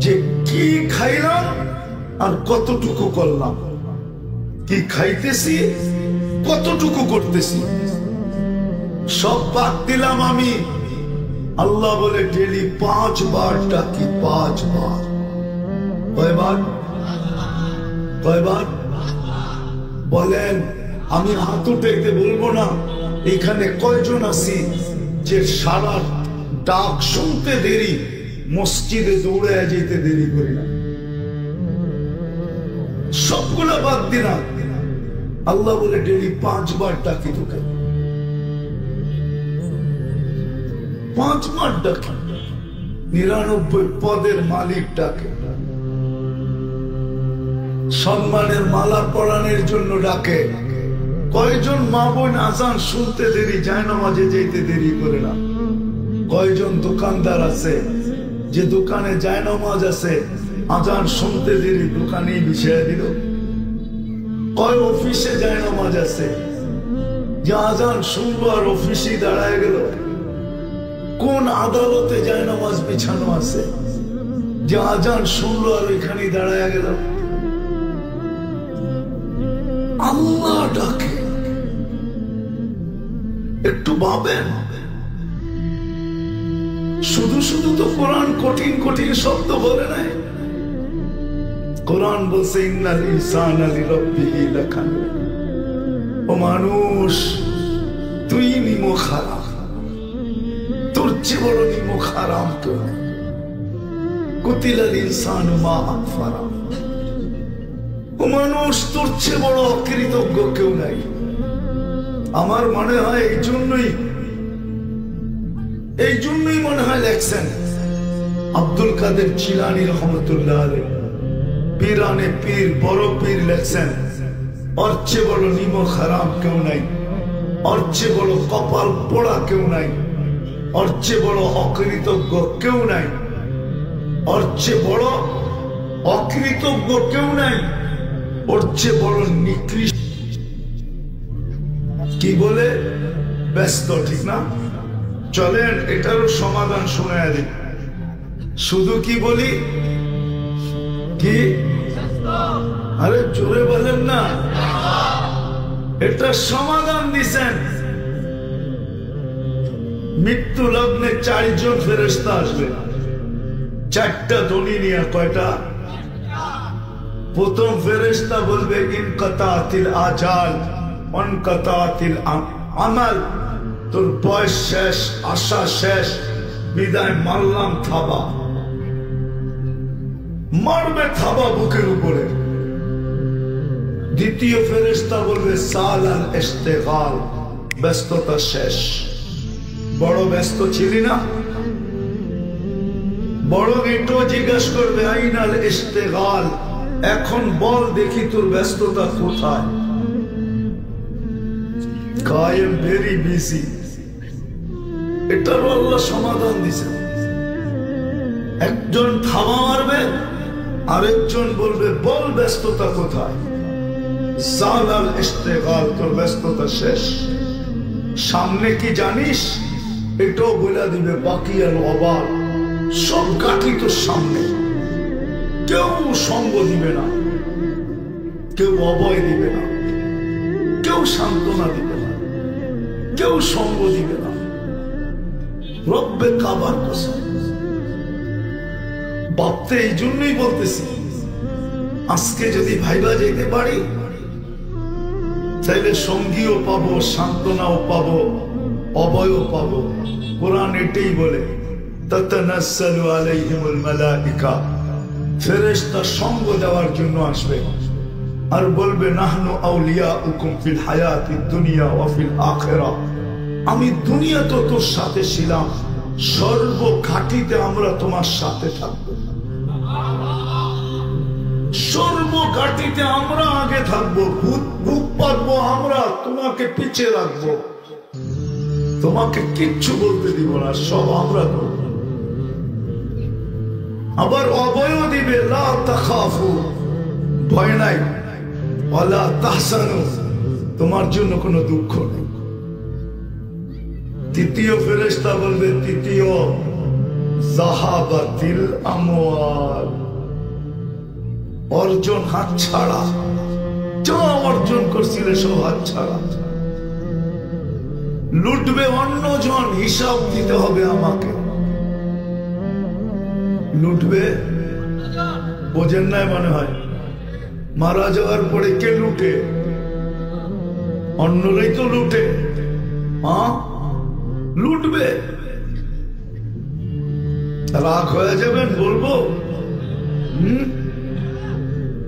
যে কি খাইলাম আর কতটুকু করলাম, কি খাইতেছি কতটুকু করতেছি। সব বাদ দিলাম আমি, আল্লাহ বলে ডেলি 5 বার ডাকি, 5 বার। কয়বার? কয়বার বলেন? আমি হাত উঠাইতে বলবো না। এখানে কয়জন আছি যে সারা ডাক শুনতে দেরি, মসজিদে দৌড়ে যেতে দেরি করি না? সবগুলা বাদ দিলাম। আল্লাহ বলে ডেলি 5 বার ডাকি তোকে, 5 বার ডাকি। 99 পদের মালিক ডাকে, সম্মানের মালা পরানোর জন্য ডাকে। কয়জন মা বোন আজান শুনতে দেরি, জায়নামাজে যেতে দেরি করে না? কয়জন দোকানদার আছে যে দোকানে জায়নামাজ আছে, আজান শুনতে দেরি, দোকানেই বিছিয়ে দিল? কয় অফিসে জায়নামাজ আছে যে আজান শুনলো আর অফিসেই দাঁড়ায় গেল? কোন আদালতে জায়নামাজ বিছানো আছে যে আজান শুনলো আর ওইখানেই দাঁড়ায় গেল? আল্লাহ ডাকে, একটু ভাবেন। শুধু শুধু তো কোরআন কঠিন কঠিন শব্দ বলে নাই। কোরআন বলছে ইন্নাল ইনসানা লিরাব্বিহি লাকানুদ। ও মানুষ, তুই নিমক হারাম, তোর চেয়ে বড় নিমক হারাম তো। কুতিলাল ইনসানু মা আকফারা। ও মানুষ, তোর চেয়ে বড় অকৃতজ্ঞ কেউ নাই। আমার মনে হয় এই জন্যই মনে হয় লেখছেন আব্দুল কাদের জিলানী রহমতুল্লাহ আলাইহি, পীরানে পীর, বড় পীর লেখছেন, ওর চেয়ে বড় নিমক হারাম কেউ নাই, ওর চেয়ে বড় কপাল পোড়া কেউ নাই, ওর চেয়ে বড় অকৃতজ্ঞ কেউ নাই, ওর চেয়ে বড় অকৃতজ্ঞ কেউ নাই, ওর চেয়ে বড় নিকৃষ্ট। কি বলে? ব্যস্ত, ঠিক না? চলেন এটারও সমাধান শুনে দিই। শুধু কি বলি? কি? আরে জোরে বলেন না। এটা সমাধান দিছেন। মৃত্যু লগ্নে 4 জন ফেরেশতা আসবে, 4টা দড়ি নিয়ে। কয়টা? প্রথম ফেরেশতা বলবে ইনকাতাতিল আজাল ওয়ানকাতাতিল আমাল। তোর বয়স শেষ, আশা শেষ, বিদায়, মারলাম থাবা। মারবে থাবা বুকের উপরে। দ্বিতীয় ফেরেশতা বলবে সালাল ইশতিগাল, ব্যস্ততা শেষ। বড় ব্যস্ত ছিলি না? বড় এটো জিজ্ঞাসা করবে আইনাল ইশতিগাল, এখন বল দেখি তোর ব্যস্ততা কোথায়? I am very busy। এটারও আল্লাহ সমাধান দিছে। একজন থাবা মারবে, আরেকজন বলবে বল ব্যস্ততা কোথায়? সালাল ইশতিগাল, তোর ব্যস্ততা শেষ। সামনে কি জানিস? এটাও বলে দিবে বাকি আর অবাক, সব কাটি তোর সামনে। কেউ সঙ্গ দিবে না, কেউ অভয় দিবে না, কেউ সান্ত্বনা দিবে না, কেউ সঙ্গ দিবে না। রব্বে কাবার কসম। ভাবতে এই জন্যই বলতেছি, আজকে যদি ভাইবা যেতে পারি তাইলে সঙ্গীও পাবো, সান্ত্বনাও পাবো, অভয়ও পাবো। কোরআন এটাই বলে তাতানাজ্জালু আলাইহিমুল মালাইকা, ফেরেশতা সঙ্গ দেওয়ার জন্য আসবে আর বলবে নাহনু আউলিয়াউকুম ফিল হায়াতিদ দুনিয়া ওয়া ফিল আখিরাহ। আমি দুনিয়াতে তোর সাথে ছিলাম, সর্বঘাটিতে আমরা তোমার সাথে থাকবো। সর্বঘাটিতে আমরা আগে থাকবো, বুক পারবো আমরা, তোমাকে পিছিয়ে রাখবো, তোমাকে কিচ্ছু বলতে দিব না, সব আমরা করব। আবার অভয় দিবে লা তাখাফু, ভয় নাই, ওয়ালা তাহসানু, তোমার জন্য কোনো দুঃখ নেই। তৃতীয় ফেরেশতা বলবে, তৃতীয় যাহাবাতিল আমওয়াল, অর্জন হাত ছাড়া, যা অর্জন করছিলে সব হাত ছাড়া। লুটবে অন্যজন, হিসাব দিতে হবে আমাকে। লুটবে, বোঝেন নাই মনে হয়? মারা যাওয়ার পরে কে লুটে? অন্যরাই তো লুটে। লুটবে, রাগ হয়ে যাবেন বলবো?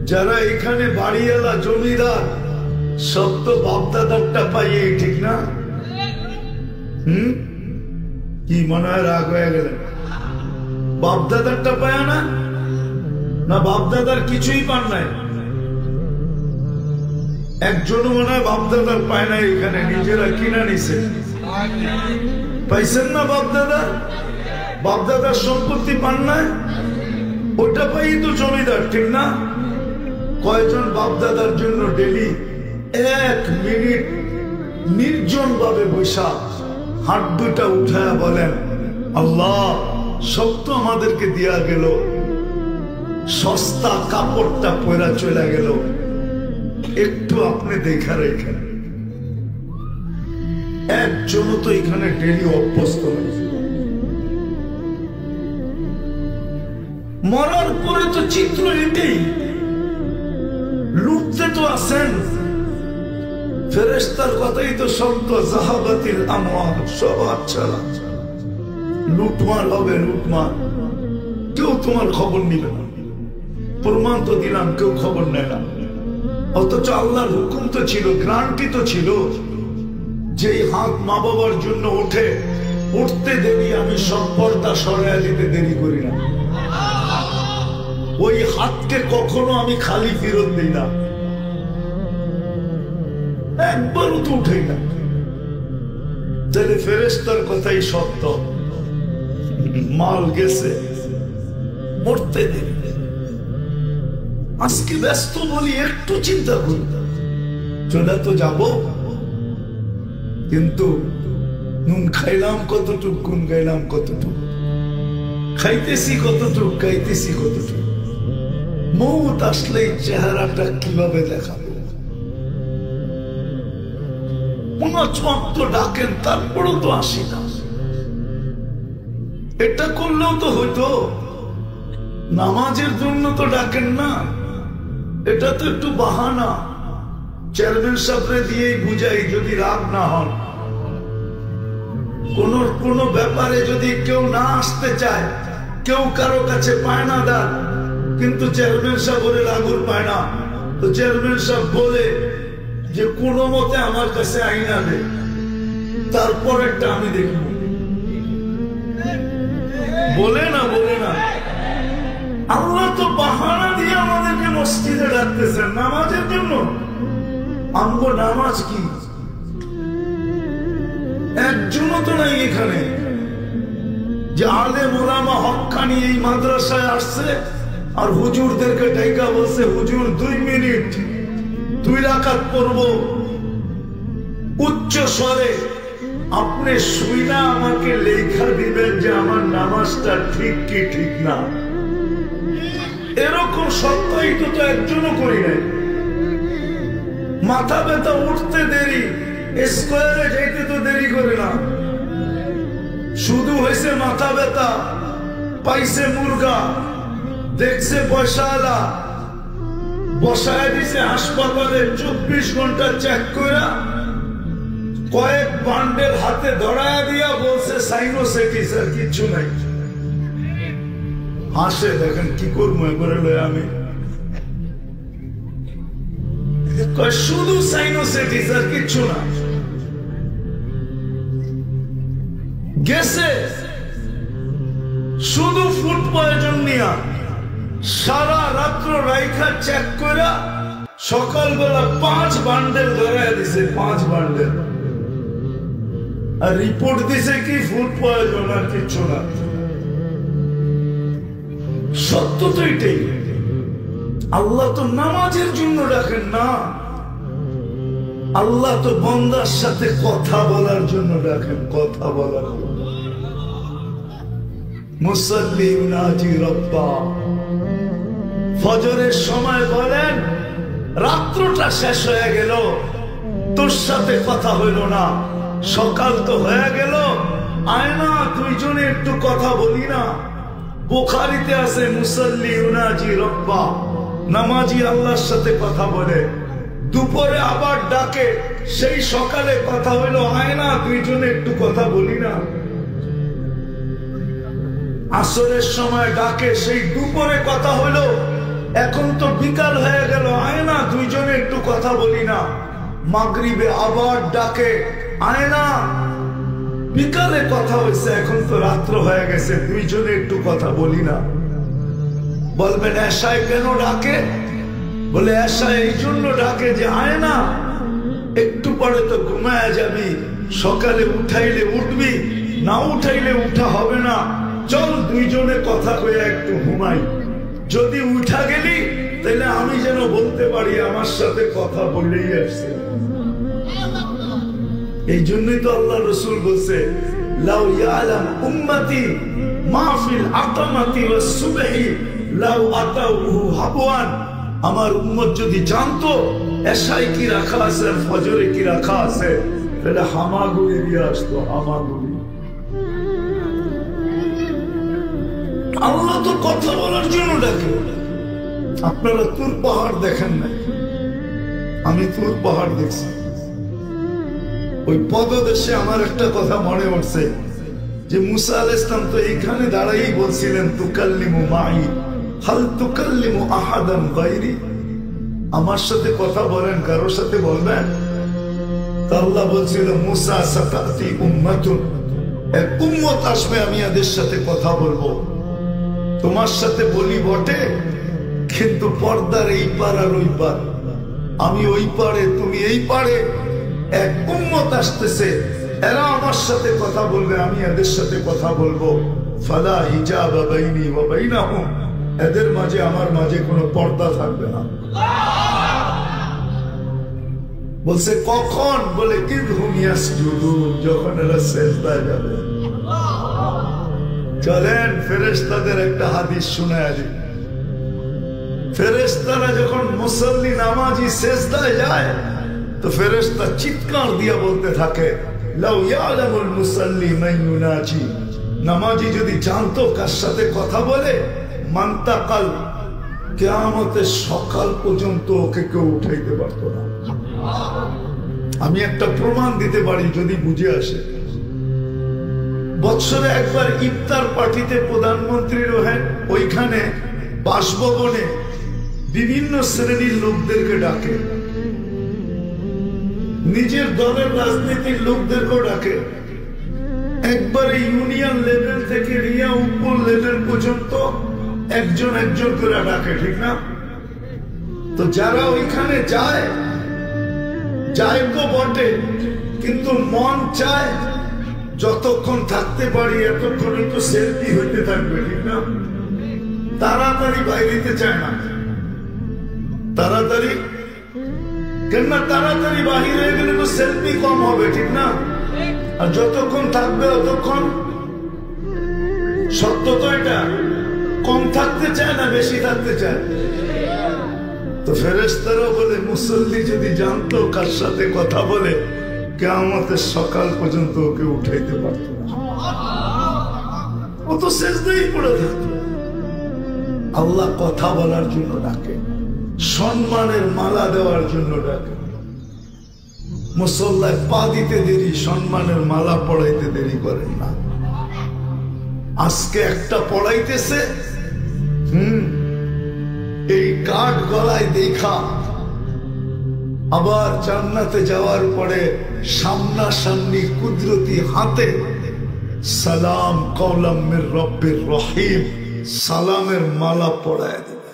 যারা এখানে বাড়িওয়ালা জমিদার সব তো বাপদাদারটা পাইয়ে, ঠিক না? কি মনে হয় রাগ হয়ে গেলেন? বাপদাদারটা পায় না? না বাপদাদার কিছুই পান নাই? একজনও মনে হয় বাপদাদার পায় না এখানে, নিজেরা কিনা নিছে। পাইছেন না বাপদাদা? বাপদাদার সম্পত্তি পান নাই? ওটা পাই তো জমিদার, ঠিক না? কয়জন বাপদাদার জন্য ডেলি 1 মিনিট নির্জন ভাবে বৈশা হাত দুটা উঠায়া বলেন, আল্লাহ সব তো আমাদেরকে দিয়া গেল, সস্তা কাপড়টা পয়রা চলে গেল, একটু আপনি দেখা রেখেন। একজনও তো এখানে ডেলি অভ্যস্ত নেই। মরার পরে তো চিত্র এটাই, লুটতে তো আছেন। ফেরেশতার কথাই তো সত্য, জাহাবাতিল আমওয়াল, সব আচ্ছা লুটমার হবে, লুটমার। কেউ তোমার খবর নিবে না, প্রমাণ তো দিলাম, কেউ খবর নেয় না। অথচ আল্লাহর হুকুম তো ছিল, গ্রান্টি তো ছিল, যে হাত মা বাবার জন্য উঠে, উঠতে দেরি আমি সব পর্দা সরাইয়া দিতে দেরি করি না। ওই হাতকে কখনো আমি খালি ফেরত দিই না, একবারও তো উঠেই না। তাহলে ফেরেশতার কথাই সত্য, মাল গেছে, মরতে দেরি। আজকে ব্যস্ত বলি, একটু চিন্তা করি, চলে তো যাব, কিন্তু নুন খাইলাম কতটুক, গুন গাইলাম কতটুক, খাইতেছি কতটুক, গাইতেছি কতটুক। মৌত আসলে চেহারাটা কিভাবে দেখাবো? 5 ওয়াক্ত ডাকেন, তারপরও তো আসি না। এটা করলেও তো হইতো, নামাজের জন্য তো ডাকেন না, এটা তো একটু বাহানা। চেয়ারম্যান সাহেবরে দিয়েই বুঝাই, যদি রাগ না হন। কোন ব্যাপারে যদি কেউ না আসতে চায়, কেউ কারো কাছে পায় না দান, কিন্তু চেয়ারম্যান সাহেব বলে রাগুর পায় না, তো চেয়ারম্যান সাহেব বলে যে কোনো মতে আমার কাছে আইনা দে, তারপর একটা আমি দেখব। বলে না, বলে না। আল্লাহ তো বাহানা দিয়ে আমাদেরকে মসজিদে ডাকতেছেন নামাজের জন্য। আমগো নামাজ কি? একজনও তো নাই এখানে যে আলেম ওলামা হক্কানি এই মাদ্রাসায় আসছে আর হুজুরদেরকে ডাইকা বলছে, হুজুর 2 মিনিট 2 রাকাত পড়ব উচ্চ স্বরে, আপনি শুইনা আমাকে লেখা দিবেন যে আমার নামাজটা ঠিক কি ঠিক না। এরকম সত্যায়িত তো একজনও করি নাই। মাথা ব্যথা উঠতে দেরি, স্কোয়ারে যাইতে তো দেরি করে না, শুধু হয়েছে মাথা ব্যথা, পাইছে মুরগা, দেখছে পয়সাওয়ালা, বসায় দিছে হাসপাতালে, 24 ঘন্টা চেক করে কয়েক বান্ডেল হাতে ধরায় দিয়া বলছে সাইনোসাইটিস, আর কিচ্ছু নাই। হাসে, দেখেন কি করবো এবারে লয় আমি, শুধু সাইনোসাইটিস আর কিচ্ছু না। গেছে শুধু ফুড পয়জন নিয়া, সারা রাত্র রাইখা চেক করে সকালবেলা 5 বান্ডেল ধরায় দিছে, 5 বান্ডেল, আর রিপোর্ট দিছে কি ফুড পয়জন আর কিচ্ছু না। সত্য তো এটাই। আল্লাহ তো নামাজের জন্য ডাকেন না, আল্লাহ তো বান্দার সাথে কথা বলার জন্য ডাকেন, কথা বলার জন্য। মুসাল্লি ইউনাজি রব্বা, ফজরের সময় বলেন রাত্রটা শেষ হয়ে গেল, তোর সাথে কথা হইল না, সকাল তো হয়ে গেল, আয় না দুইজনে একটু কথা বলি না। বুখারীতে আছে মুসাল্লি ইউনাজি রব্বা, নামাজি আল্লাহর সাথে কথা বলে। দুপুরে আবার ডাকে, সেই সকালে কথা হইলো, আয় না দুইজনে একটু কথা বলি না। আসরের সময় ডাকে, সেই দুপুরে কথা হইলো, এখন তো বিকাল হয়ে গেল, আয় না দুইজনে একটু কথা বলি না। মাগরিবে আবার ডাকে, আয় না বিকালে কথা হয়েছে, এখন তো রাত্র হয়ে গেছে, দুইজনে একটু কথা বলি না। বলবেন এশায় কেন ডাকে? বলে এশায় এই জন্য ডাকে যে আয় না একটু পরে তো ঘুমায় যাবি, সকালে উঠাইলে উঠবি, না উঠাইলে উঠা হবে না, চল দুইজনে কথা কয়ে একটু ঘুমাই। যদি উঠা গেলি তাহলে আমি যেন বলতে পারি আমার সাথে কথা বলেই আসছে। এই জন্যই তো আল্লাহ রাসূল বলছে, লাউ ইয়ালাম উম্মতি মা ফিল আতামাতি ওয়াস সুবহি লাউ আতাউহু হাবওয়ান। আমার উম্মত যদি জানতো এশায় কি রাখা আছে আর ফজরে কি রাখা আছে, তাহলে হামাগুড়ি দিয়ে আসতো, হামাগুড়ি। আল্লাহ তো কথা বলার জন্য ডাকে। আপনারা তুর পাহাড় দেখেন না? আমি তুর পাহাড় দেখছি। ওই পদদেশে আমার একটা কথা মনে উঠছে যে মুসা আলাইহিস সালাম তো এইখানে দাঁড়াই বলছিলেন, তুকাল্লিমু মাই হাল তুকাল্লিমু আহাদান গায়রি, আমার সাথে কথা বলেন, কারোর সাথে বলবেন? তা আল্লাহ বলছিল, মুসা সাতাতি উম্মাতুন, এক উম্মত আসবে, আমি এদের সাথে কথা বলবো। তোমার সাথে বলি বটে, কিন্তু পর্দার এই পার আর ওই পার, আমি ওই পারে তুমি এই পারে, এক উম্মত আসতেছে, এরা আমার সাথে কথা বলবে, আমি এদের সাথে কথা বলবো। ফালা হিজাবা বাইনি ওয়া বাইনাহুম, এদের মাঝে আমার মাঝে কোনো পর্দা থাকবে না। বলছে কখন? বলে ইযহুম ইয়াসজুদুন, যখন এরা সিজদায় যাবে। চলেন ফেরেশতাদের একটা হাদিস শুনায়া দিই। ফেরেশতারা যখন মুসল্লি নামাজি সিজদায় যায় তো ফেরেশতা চিৎকার দিয়ে বলতে থাকে, লাউ ইয়ালামুল মুসাল্লি মান ইউনাজি, নামাজি যদি জানতো কার সাথে কথা বলে, মান্তাকাল, কিয়ামতের সকাল পর্যন্ত ওকে কেউ উঠাইতে পারতো না। আমি একটা প্রমাণ দিতে পারি যদি বুঝে আসে। বছরে একবার ইফতার পার্টিতে প্রধানমন্ত্রী রোহেন, ওইখানে বাসভবনে বিভিন্ন শ্রেণীর লোকদেরকে ডাকে, নিজের দলের রাজনীতির লোকদেরকেও ডাকে, একবারে ইউনিয়ন লেভেল থেকে রিয়া উপর লেভেল পর্যন্ত একজন একজন করে ডাকে, ঠিক না? তো যারা ওইখানে যায় তো বটে, কিন্তু মন চায় যতক্ষণ থাকতে পারি এতক্ষণই তো সেলফি হইতে থাকবে, ঠিক না? তাড়াতাড়ি বাইরেতে চায় না, তাড়াতাড়ি কেন? তাড়াতাড়ি বাহির হয়ে গেলে তো সেলফি কম হবে, ঠিক না? আর যতক্ষণ থাকবে ততক্ষণ, সত্য তো এটা, কম থাকতে চায় না বেশি থাকতে চায়। তো ফেরেশতারা বলে মুসল্লি যদি জানতো কার সাথে কথা বলে, কিয়ামতের সকাল পর্যন্ত ওকে উঠাইতে পারত না, ও তো সিজদায় পড়ে থাকতো। আল্লাহ কথা বলার জন্য ডাকে, সম্মানের মালা দেওয়ার জন্য ডাকে। মুসল্লায় পা দিতে দেরি, সম্মানের মালা পড়াইতে দেরি করেন না। আজকে একটা পড়াইতেছে, এই কাঠ গলায় দেখা আবার জান্নাতে যাওয়ার পরে সামনাসামনি কুদরতি হাতে সালাম কওলাম মির রব্বির রহিম, সালামের মালা পড়ায় দেবে।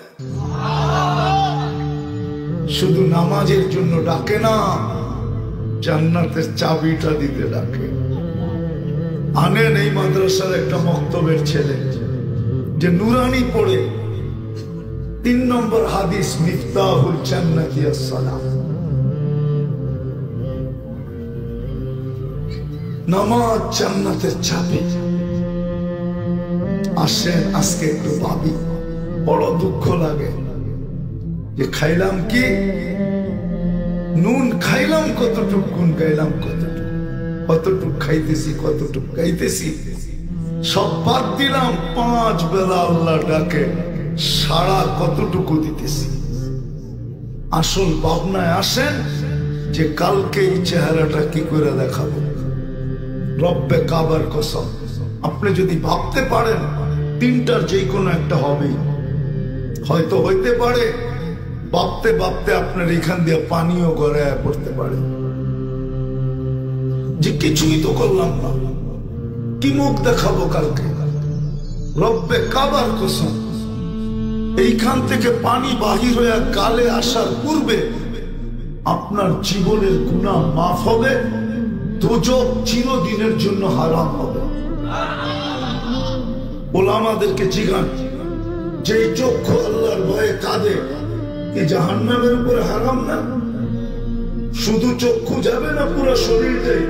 শুধু নামাজের জন্য ডাকে না, জান্নাতের চাবিটা দিতে ডাকে। আনেন এই মাদ্রাসার একটা মক্তবের ছেলে যে নুরানি পড়ে, 3 নম্বর হাদিস, মিফতাহুল জান্নাতি আস-সালাম, নামাজ জান্নাতের চাবি। আসেন আজকে একটু ভাবি, বড় দুঃখ লাগে যে খাইলাম কি, নুন খাইলাম কতটুকু, গুণ গাইলাম কতটুকু। কতটুক খাইতেছি সব বাদ দিলাম, 5 বেলা আল্লাহ ডাকে সারা কতটুকু দিতেছি। আসল ভাবনায় আসেন যে কালকে এই চেহারাটা কি করে দেখাবো। রব্বে কাবার কসম, আপনি যদি ভাবতে পারেন 3টার যে কোনো একটা হবেই। হয়তো হইতে পারে ভাবতে ভাবতে আপনার এখান দিয়ে পানিও গড়ায় পড়তে পারে যে কিছুই তো করলাম না, কি মুখ দেখাবো কালকে। রব্বে কাবার কসম, এইখান থেকে পানি বাহির হয়ে গালে আসার পূর্বে আপনার জীবনের গুনাহ মাফ হবে, দোজখ চিরদিনের জন্য হারাম হবে। ওলামাদেরকে জিজ্ঞান, যে চক্ষু আল্লাহর ভয়ে কাঁদে, কি জাহান্নামের উপরে হারাম না? শুধু চক্ষু যাবে না পুরো শরীরটাই?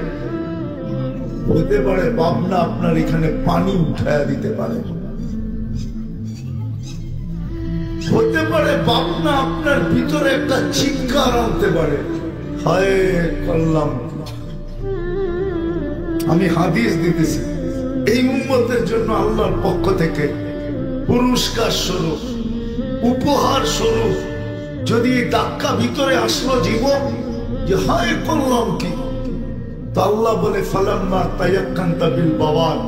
হতে পারে ভাবনা আপনার এখানে পানি উঠায়া দিতে পারে, হতে পারে ভাবনা আপনার ভিতরে একটা চিৎকার আনতে পারে, হায় করলাম। আমি হাদিস দিতেছি, এই উম্মতের জন্য আল্লাহর পক্ষ থেকে পুরস্কার স্বরূপ, উপহার স্বরূপ যদি ধাক্কা ভিতরে আসলো জীবন যে হায় করলাম কি, তো আল্লাহ বলে ফালাম্মা তায়াক্কানতা বিল বাওয়াল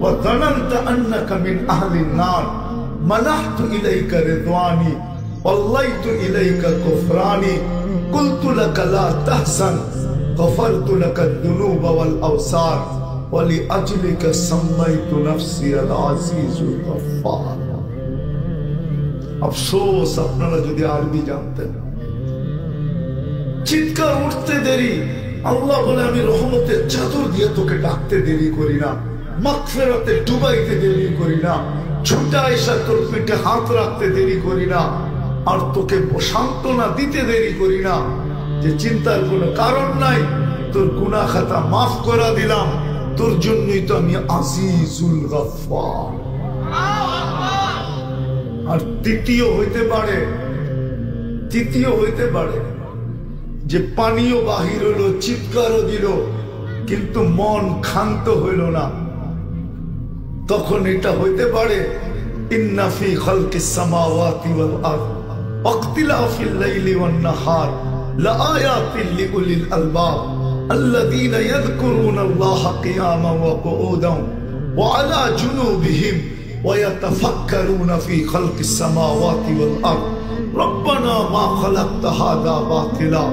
ওয়া যানানতা আন্নাকা মিন আহলিন নার মানাহতু ইলাইকা রিদওয়ানি ওয়াল্লাইতু ইলাইকা কুফরানি কুলতু লাকা লা তাহজান গফারতু লাকা আদ-দুনুবা ওয়াল আওসার ওয়া লিআজলিকা সাম্মাইতু নাফসি আল আজিজুল গফফার। আফসোস আপনারা যদি আরবি জানতেন। চিৎকার উঠতে দেরি, আল্লাহ বলে আমি রহমতের চাদর দিয়ে তোকে ডাকতে দেরি করি না, মাগফিরাতে ডুবাইতে দেরি করি না, ছুটে এসে তোর পিঠে হাত রাখতে দেরি করি না, আর তোকে সান্ত্বনা দিতে দেরি করি না যে চিন্তার কোনো কারণ নাই, তোর গুনাহ খাতা মাফ করে দিলাম, তোর জন্যই তো আমি আজিজুল গফফার। আর তৃতীয় হইতে পারে যে পানিও বাহির হলো, চিৎকারও দিল, কিন্তু মন ক্ষান্ত হইল না। তখন এটা হইতে পারে ইন্না ফি খালকিস সামাওয়াতি ওয়াল আরদ ওয়াখতিলাফিল লাইলি ওয়ান নাহার লাআয়াতিন লিউলিল আলবাব আল্লাযীনা ইয়াযকুরুনাল্লাহা কিয়ামান ওয়া qu'udan ওয়া আলা জুনুবিহিম ওয়া ইয়াতাফাক্কারুনা ফি খালকিস সামাওয়াতি ওয়াল আরদ রব্বানা মা খালাকতা হাযা বাতিলা।